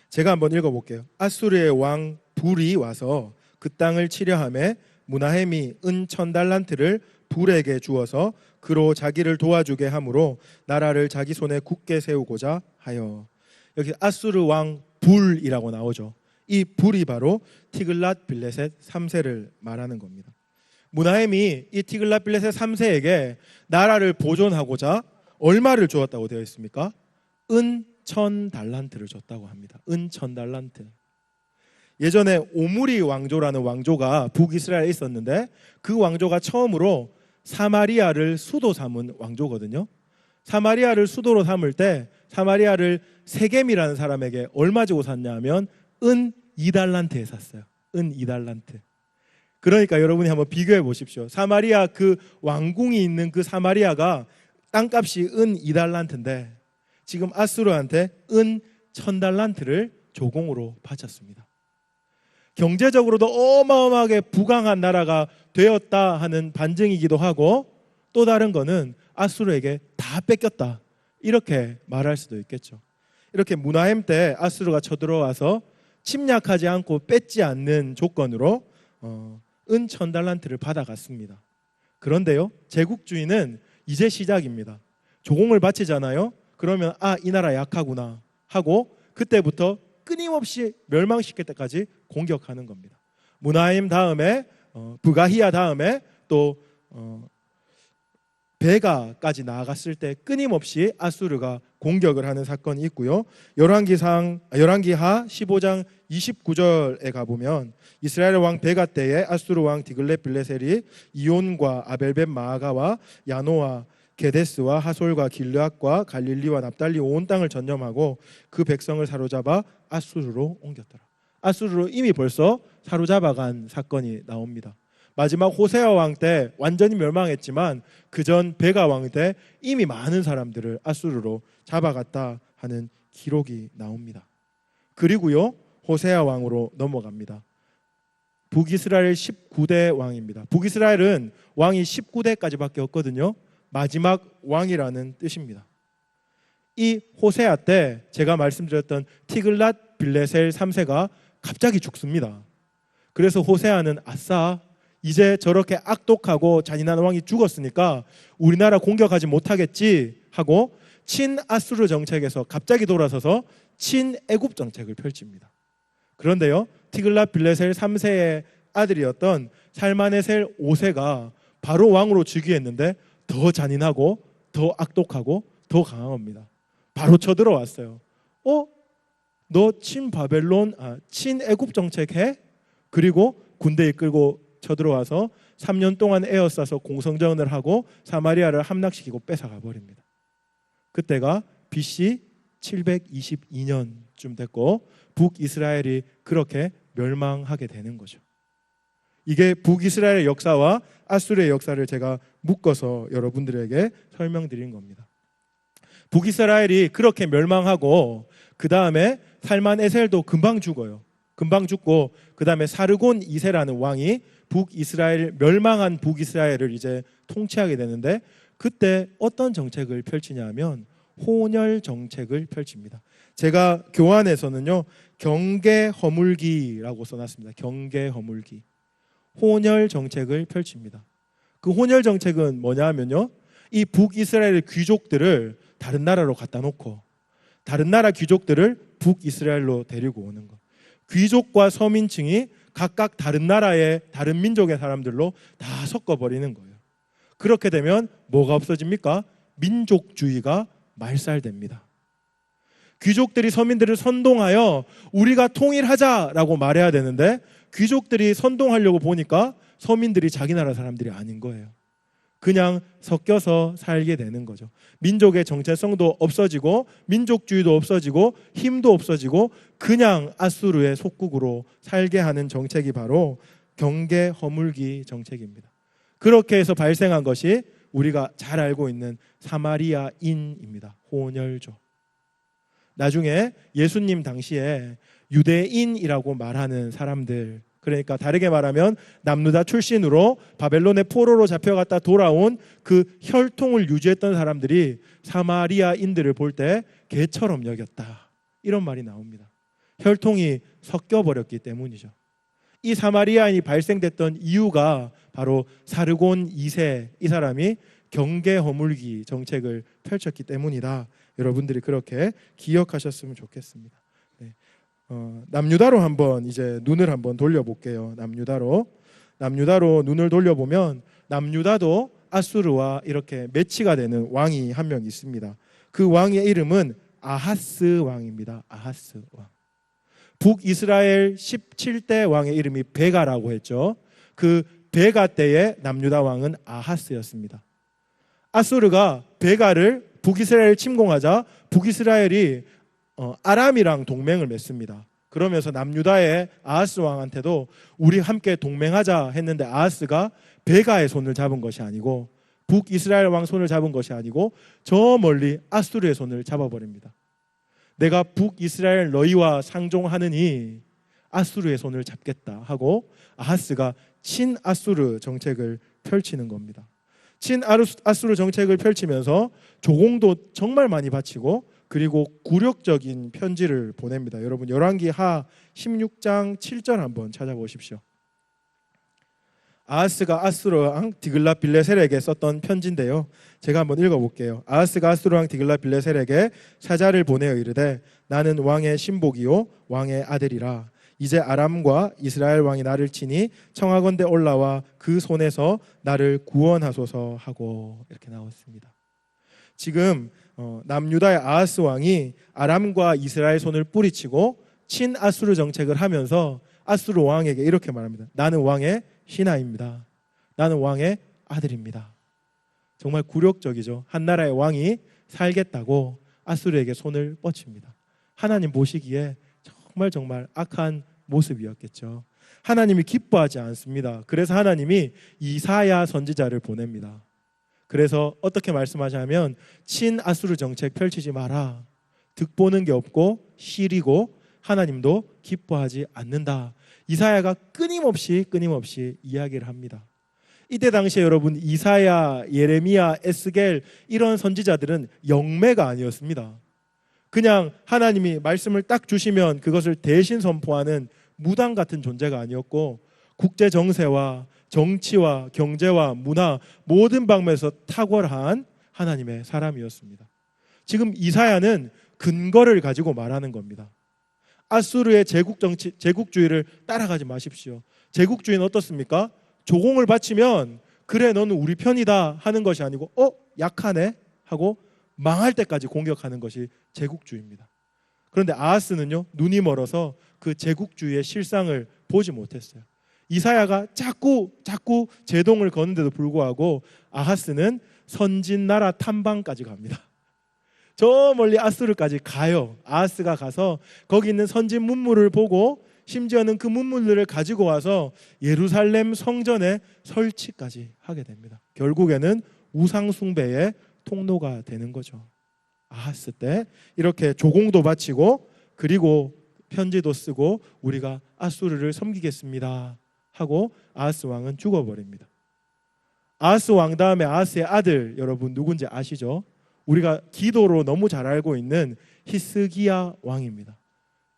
제가 한번 읽어볼게요. 아수르의 왕 불이 와서 그 땅을 치려하매 무나헴이 은 1000달란트를 불에게 주어서 그로 자기를 도와주게 하므로 나라를 자기 손에 굳게 세우고자 하여. 여기 아수르 왕 불이라고 나오죠. 이 불이 바로 티글랏빌레셋 3세를 말하는 겁니다. 무나헴이 이 티글랏빌레셋 3세에게 나라를 보존하고자 얼마를 주었다고 되어 있습니까? 은 1000달란트를 줬다고 합니다. 은 1000달란트. 예전에 오므리 왕조라는 왕조가 북이스라엘에 있었는데 그 왕조가 처음으로 사마리아를 수도 삼은 왕조거든요. 사마리아를 수도로 삼을 때 사마리아를 세겜이라는 사람에게 얼마 주고 샀냐면 은 2달란트에 샀어요. 은 2달란트. 그러니까 여러분이 한번 비교해 보십시오. 사마리아 그 왕궁이 있는 그 사마리아가 땅값이 은 2달란트인데 지금 아수르한테 은 1000달란트를 조공으로 바쳤습니다. 경제적으로도 어마어마하게 부강한 나라가 되었다 하는 반증이기도 하고 또 다른 거는 아수르에게 다 뺏겼다 이렇게 말할 수도 있겠죠. 이렇게 무나헴 때 아수르가 쳐들어와서 침략하지 않고 뺏지 않는 조건으로 은 1000달란트를 받아갔습니다. 그런데요 제국주의는 이제 시작입니다. 조공을 바치잖아요. 그러면 이 나라 약하구나 하고 그때부터 끊임없이 멸망시킬 때까지 공격하는 겁니다. 무나임 다음에 부가히야 다음에 또 베가까지 나아갔을 때 끊임없이 아수르가 공격을 하는 사건이 있고요. 열왕기하 15장 29절에 가보면 이스라엘 왕 베가 때에 아수르 왕 디글렛 빌레셀이 이온과 아벨벳 마아가와 야노와 게데스와 하솔과 길르앗과 갈릴리와 납달리 온 땅을 전념하고 그 백성을 사로잡아 아수르로 옮겼더라. 아수르로 이미 벌써 사로잡아간 사건이 나옵니다. 마지막 호세아 왕 때 완전히 멸망했지만 그전 베가 왕 때 이미 많은 사람들을 아수르로 잡아갔다 하는 기록이 나옵니다. 그리고요, 호세아 왕으로 넘어갑니다. 북이스라엘 19대 왕입니다. 북이스라엘은 왕이 19대까지밖에 없거든요. 마지막 왕이라는 뜻입니다. 이 호세아 때 제가 말씀드렸던 티글랏 빌레셀 3세가 갑자기 죽습니다. 그래서 호세아는 아싸, 이제 저렇게 악독하고 잔인한 왕이 죽었으니까 우리나라 공격하지 못하겠지 하고 친아수르 정책에서 갑자기 돌아서서 친애굽 정책을 펼칩니다. 그런데요, 티글랏 빌레셀 3세의 아들이었던 살마네셀 5세가 바로 왕으로 즉위했는데 더 잔인하고 더 악독하고 더 강합니다. 바로 쳐들어왔어요. 너 친애굽 정책해? 그리고 군대 이끌고 쳐들어와서 3년 동안 에워싸서 공성전을 하고 사마리아를 함락시키고 뺏어가 버립니다. 그때가 BC 722년쯤 됐고 북이스라엘이 그렇게 멸망하게 되는 거죠. 이게 북이스라엘의 역사와 아수르의 역사를 제가 묶어서 여러분들에게 설명드린 겁니다. 북이스라엘이 그렇게 멸망하고 그 다음에 살만에셀도 금방 죽어요. 금방 죽고 그 다음에 사르곤 2세라는 왕이 북이스라엘 멸망한 북이스라엘을 이제 통치하게 되는데 그때 어떤 정책을 펼치냐면 혼혈 정책을 펼칩니다. 제가 교환에서는요 경계 허물기라고 써놨습니다. 경계 허물기. 혼혈 정책을 펼칩니다. 그 혼혈 정책은 뭐냐면요, 이 북이스라엘 귀족들을 다른 나라로 갖다 놓고 다른 나라 귀족들을 북이스라엘로 데리고 오는 것. 귀족과 서민층이 각각 다른 나라의 다른 민족의 사람들로 다 섞어버리는 거예요. 그렇게 되면 뭐가 없어집니까? 민족주의가 말살됩니다. 귀족들이 서민들을 선동하여 우리가 통일하자라고 말해야 되는데 귀족들이 선동하려고 보니까 서민들이 자기 나라 사람들이 아닌 거예요. 그냥 섞여서 살게 되는 거죠. 민족의 정체성도 없어지고 민족주의도 없어지고 힘도 없어지고 그냥 아수르의 속국으로 살게 하는 정책이 바로 경계 허물기 정책입니다. 그렇게 해서 발생한 것이 우리가 잘 알고 있는 사마리아인입니다. 혼혈조. 나중에 예수님 당시에 유대인이라고 말하는 사람들, 그러니까 다르게 말하면 남루다 출신으로 바벨론의 포로로 잡혀갔다 돌아온 그 혈통을 유지했던 사람들이 사마리아인들을 볼 때 개처럼 여겼다, 이런 말이 나옵니다. 혈통이 섞여버렸기 때문이죠. 이 사마리아인이 발생됐던 이유가 바로 사르곤 2세, 이 사람이 경계 허물기 정책을 펼쳤기 때문이다. 여러분들이 그렇게 기억하셨으면 좋겠습니다. 네. 남유다로 한번 이제 눈을 한번 돌려볼게요. 남유다로 눈을 돌려보면 남유다도 아수르와 이렇게 매치가 되는 왕이 한 명 있습니다. 그 왕의 이름은 아하스 왕입니다. 아하스 왕. 북이스라엘 17대 왕의 이름이 베가라고 했죠. 그 베가 때의 남유다 왕은 아하스였습니다. 아수르가 베가를 북이스라엘 침공하자 북이스라엘이 아람이랑 동맹을 맺습니다. 그러면서 남유다의 아하스 왕한테도 우리 함께 동맹하자 했는데 아하스가 베가의 손을 잡은 것이 아니고 북이스라엘 왕 손을 잡은 것이 아니고 저 멀리 아수르의 손을 잡아버립니다. 내가 북이스라엘 너희와 상종하느니 아수르의 손을 잡겠다 하고 아하스가 친아수르 정책을 펼치는 겁니다. 친아수르 정책을 펼치면서 조공도 정말 많이 바치고 그리고 굴욕적인 편지를 보냅니다. 여러분 열왕기하 16장 7절 한번 찾아보십시오. 아하스가 아수르 왕 디글랏빌레셀에게 썼던 편지인데요. 제가 한번 읽어볼게요. 아하스가 아수르 왕 디글랏빌레셀에게 사자를 보내어 이르되 나는 왕의 신복이요 왕의 아들이라. 이제 아람과 이스라엘 왕이 나를 치니 청하건대 올라와 그 손에서 나를 구원하소서 하고 이렇게 나왔습니다. 지금 남유다의 아하스 왕이 아람과 이스라엘 손을 뿌리치고 친아수르 정책을 하면서 아수르 왕에게 이렇게 말합니다. 나는 왕의 신하입니다. 나는 왕의 아들입니다. 정말 굴욕적이죠. 한 나라의 왕이 살겠다고 아수르에게 손을 뻗칩니다. 하나님 보시기에 정말 악한 모습이었겠죠. 하나님이 기뻐하지 않습니다. 그래서 하나님이 이사야 선지자를 보냅니다. 그래서 어떻게 말씀하시냐면 친아수르 정책 펼치지 마라. 득보는 게 없고 시리고 하나님도 기뻐하지 않는다. 이사야가 끊임없이 이야기를 합니다. 이때 당시에 여러분 이사야, 예레미야, 에스겔 이런 선지자들은 영매가 아니었습니다. 그냥 하나님이 말씀을 딱 주시면 그것을 대신 선포하는 무당 같은 존재가 아니었고 국제 정세와 정치와 경제와 문화 모든 방면에서 탁월한 하나님의 사람이었습니다. 지금 이사야는 근거를 가지고 말하는 겁니다. 아수르의 제국주의를 따라가지 마십시오. 제국주의는 어떻습니까? 조공을 바치면 그래 너는 우리 편이다 하는 것이 아니고 약하네 하고 망할 때까지 공격하는 것이 제국주의입니다. 그런데 아하스는요 눈이 멀어서 그 제국주의의 실상을 보지 못했어요. 이사야가 자꾸 제동을 거는데도 불구하고 아하스는 선진 나라 탐방까지 갑니다. 저 멀리 아수르까지 가요. 아하스가 가서 거기 있는 선진 문물을 보고 심지어는 그 문물들을 가지고 와서 예루살렘 성전에 설치까지 하게 됩니다. 결국에는 우상 숭배의 통로가 되는 거죠. 아하스 때 이렇게 조공도 바치고 그리고 편지도 쓰고 우리가 아수르를 섬기겠습니다 하고 아하스 왕은 죽어버립니다. 아하스 왕 다음에 아하스의 아들 여러분 누군지 아시죠? 우리가 기도로 너무 잘 알고 있는 히스기야 왕입니다.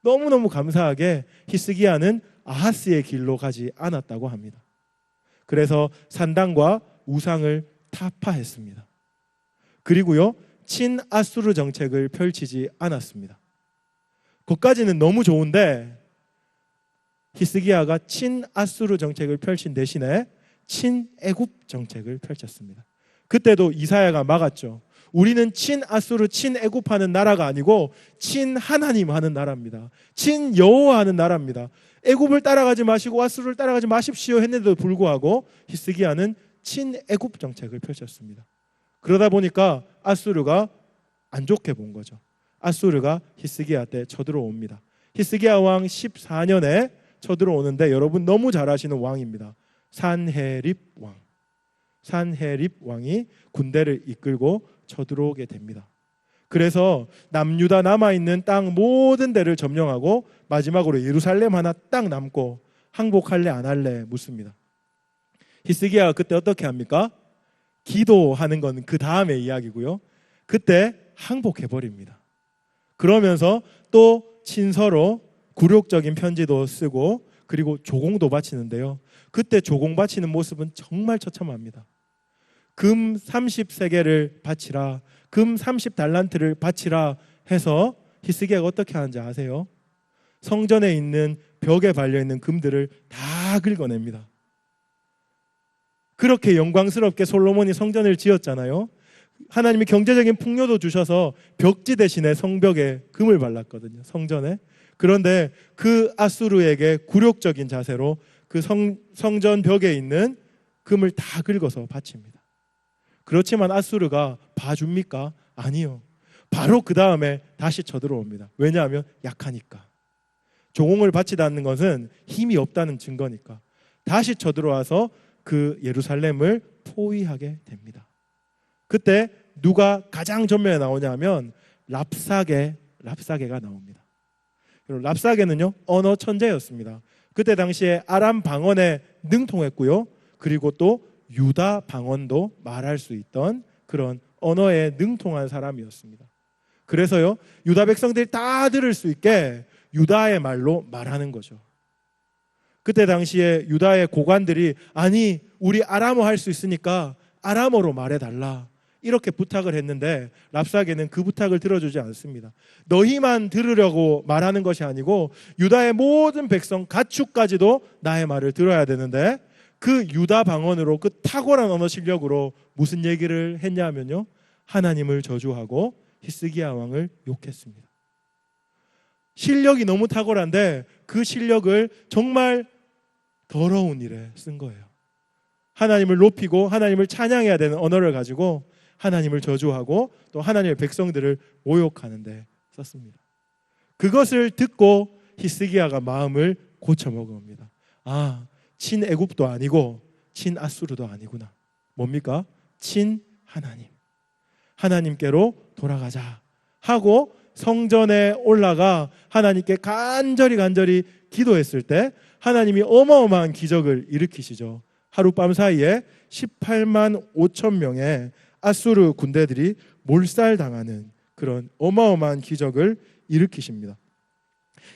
너무너무 감사하게 히스기야는 아하스의 길로 가지 않았다고 합니다. 그래서 산당과 우상을 타파했습니다. 그리고요 친아수르 정책을 펼치지 않았습니다. 그것까지는 너무 좋은데 히스기야가 친아수르 정책을 펼친 대신에 친애굽 정책을 펼쳤습니다. 그때도 이사야가 막았죠. 우리는 친아수르 친애굽하는 나라가 아니고 친하나님 하는 나라입니다. 친여호와 하는 나라입니다. 애굽을 따라가지 마시고 아수르를 따라가지 마십시오 했는데도 불구하고 히스기야는 친애굽 정책을 펼쳤습니다. 그러다 보니까 아수르가 안 좋게 본 거죠. 아수르가 히스기야 때 쳐들어옵니다. 히스기야 왕 14년에 쳐들어오는데 여러분 너무 잘 아시는 왕입니다. 산헤립 왕. 산헤립 왕이 군대를 이끌고 쳐들어오게 됩니다. 그래서 남유다 남아있는 땅 모든 데를 점령하고 마지막으로 예루살렘 하나 딱 남고 항복할래 안 할래 묻습니다. 히스기야가 그때 어떻게 합니까? 기도하는 건 그 다음의 이야기고요. 그때 항복해버립니다. 그러면서 또 친서로 굴욕적인 편지도 쓰고 그리고 조공도 바치는데요. 그때 조공 바치는 모습은 정말 처참합니다. 금 30세겔을 바치라, 금 30달란트를 바치라 해서 히스기야가 어떻게 하는지 아세요? 성전에 있는 벽에 발려있는 금들을 다 긁어냅니다. 그렇게 영광스럽게 솔로몬이 성전을 지었잖아요. 하나님이 경제적인 풍요도 주셔서 벽지 대신에 성벽에 금을 발랐거든요. 성전에. 그런데 그 아수르에게 굴욕적인 자세로 그 성전 벽에 있는 금을 다 긁어서 바칩니다. 그렇지만 아수르가 봐줍니까? 아니요. 바로 그 다음에 다시 쳐들어옵니다. 왜냐하면 약하니까. 조공을 바치지 않는 것은 힘이 없다는 증거니까. 다시 쳐들어와서 그 예루살렘을 포위하게 됩니다. 그때 누가 가장 전면에 나오냐면 랍사게가 나옵니다. 랍사게는요 언어 천재였습니다. 그때 당시에 아람 방언에 능통했고요. 그리고 또 유다 방언도 말할 수 있던 그런 언어에 능통한 사람이었습니다. 그래서요 유다 백성들이 다 들을 수 있게 유다의 말로 말하는 거죠. 그때 당시에 유다의 고관들이 아니 우리 아람어 할 수 있으니까 아람어로 말해달라 이렇게 부탁을 했는데 랍사게는 그 부탁을 들어주지 않습니다. 너희만 들으려고 말하는 것이 아니고 유다의 모든 백성 가축까지도 나의 말을 들어야 되는데 그 유다 방언으로 그 탁월한 언어 실력으로 무슨 얘기를 했냐면요, 하나님을 저주하고 히스기야 왕을 욕했습니다. 실력이 너무 탁월한데 그 실력을 정말 더러운 일에 쓴 거예요. 하나님을 높이고 하나님을 찬양해야 되는 언어를 가지고 하나님을 저주하고 또 하나님의 백성들을 모욕하는 데 썼습니다. 그것을 듣고 히스기야가 마음을 고쳐먹은 겁니다. 아, 친애굽도 아니고 친아수르도 아니구나. 뭡니까? 친하나님. 하나님께로 돌아가자 하고 성전에 올라가 하나님께 간절히 기도했을 때 하나님이 어마어마한 기적을 일으키시죠. 하룻밤 사이에 18만 5천 명의 아수르 군대들이 몰살당하는 그런 어마어마한 기적을 일으키십니다.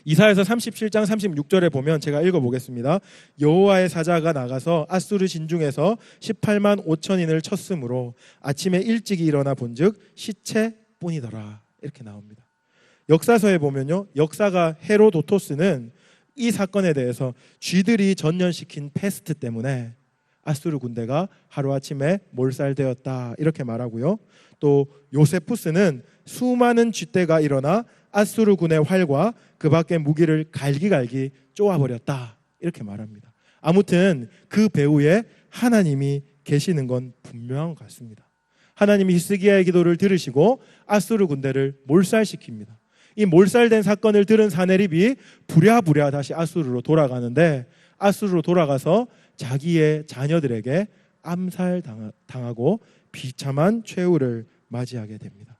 이사야서 37장 36절에 보면 제가 읽어보겠습니다. 여호와의 사자가 나가서 아수르 진중에서 18만 5천인을 쳤으므로 아침에 일찍이 일어나 본즉 시체뿐이더라 이렇게 나옵니다. 역사서에 보면요, 역사가 헤로도토스는 이 사건에 대해서 쥐들이 전염시킨 패스트 때문에 아수르 군대가 하루아침에 몰살되었다 이렇게 말하고요. 또 요세푸스는 수많은 쥐떼가 일어나 아수르 군의 활과 그 밖의 무기를 갈기갈기 쪼아버렸다 이렇게 말합니다. 아무튼 그 배후에 하나님이 계시는 건 분명한 것 같습니다. 하나님이 히스기야의 기도를 들으시고 아수르 군대를 몰살시킵니다. 이 몰살된 사건을 들은 사네립이 부랴부랴 다시 아수르로 돌아가는데 아수르로 돌아가서 자기의 자녀들에게 암살당하고 비참한 최후를 맞이하게 됩니다.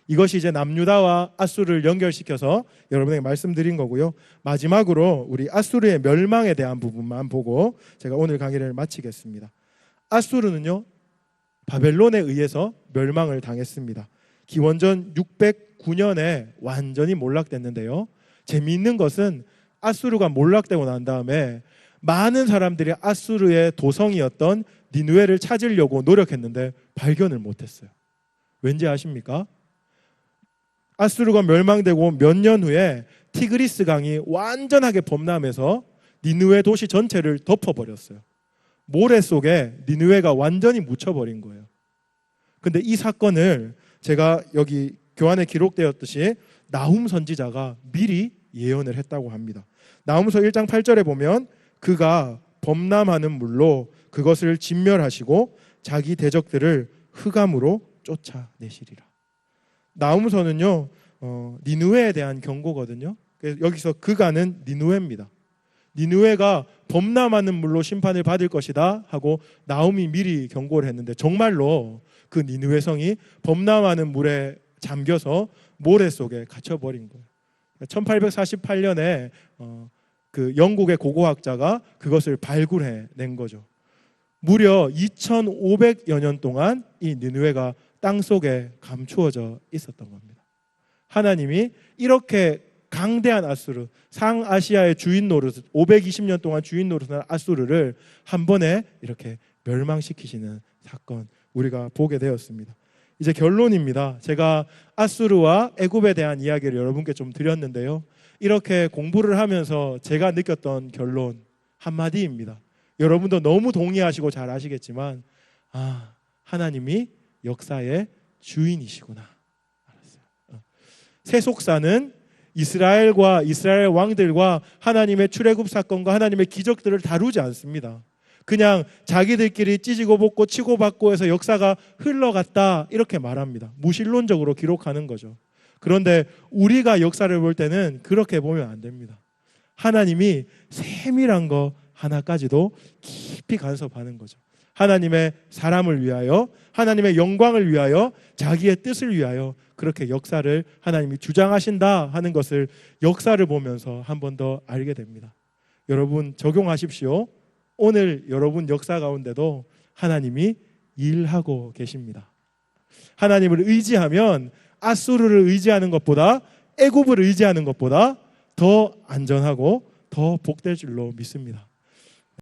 이것이 이제 남유다와 아수르를 연결시켜서 여러분에게 말씀드린 거고요. 마지막으로 우리 아수르의 멸망에 대한 부분만 보고 제가 오늘 강의를 마치겠습니다. 아수르는요, 바벨론에 의해서 멸망을 당했습니다. 기원전 609년에 완전히 몰락됐는데요. 재미있는 것은 아수르가 몰락되고 난 다음에 많은 사람들이 아수르의 도성이었던 니느웨를 찾으려고 노력했는데 발견을 못했어요. 왠지 아십니까? 아수르가 멸망되고 몇 년 후에 티그리스 강이 완전하게 범람해서 니느웨 도시 전체를 덮어버렸어요. 모래 속에 니느웨가 완전히 묻혀버린 거예요. 근데 이 사건을 제가 여기 교환에 기록되었듯이 나훔 선지자가 미리 예언을 했다고 합니다. 나훔서 1장 8절에 보면 그가 범람하는 물로 그것을 진멸하시고 자기 대적들을 흑암으로 쫓아내시리라. 나훔서는요, 니느웨에 대한 경고거든요. 그래서 여기서 그가는 니느웨입니다. 니느웨가 범람하는 물로 심판을 받을 것이다 하고 나훔이 미리 경고를 했는데 정말로 그 니느웨 성이 범람하는 물에 잠겨서 모래 속에 갇혀버린 거예요. 1848년에 그 영국의 고고학자가 그것을 발굴해낸 거죠. 무려 2500여 년 동안 이 니느웨가 땅속에 감추어져 있었던 겁니다. 하나님이 이렇게 강대한 아수르, 상아시아의 주인 노릇, 520년 동안 주인 노릇한 아수르를 한 번에 이렇게 멸망시키시는 사건 우리가 보게 되었습니다. 이제 결론입니다. 제가 아수르와 애굽에 대한 이야기를 여러분께 좀 드렸는데요. 이렇게 공부를 하면서 제가 느꼈던 결론 한마디입니다. 여러분도 너무 동의하시고 잘 아시겠지만 하나님이 역사의 주인이시구나 알았어요. 세속사는 이스라엘과 이스라엘 왕들과 하나님의 출애굽 사건과 하나님의 기적들을 다루지 않습니다. 그냥 자기들끼리 찢고 볶고 치고 받고 해서 역사가 흘러갔다 이렇게 말합니다. 무신론적으로 기록하는 거죠. 그런데 우리가 역사를 볼 때는 그렇게 보면 안 됩니다. 하나님이 세밀한 거 하나까지도 깊이 간섭하는 거죠. 하나님의 사람을 위하여, 하나님의 영광을 위하여, 자기의 뜻을 위하여 그렇게 역사를 하나님이 주장하신다 하는 것을 역사를 보면서 한 번 더 알게 됩니다. 여러분 적용하십시오. 오늘 여러분 역사 가운데도 하나님이 일하고 계십니다. 하나님을 의지하면 아수르를 의지하는 것보다, 애굽을 의지하는 것보다 더 안전하고 더 복될 줄로 믿습니다.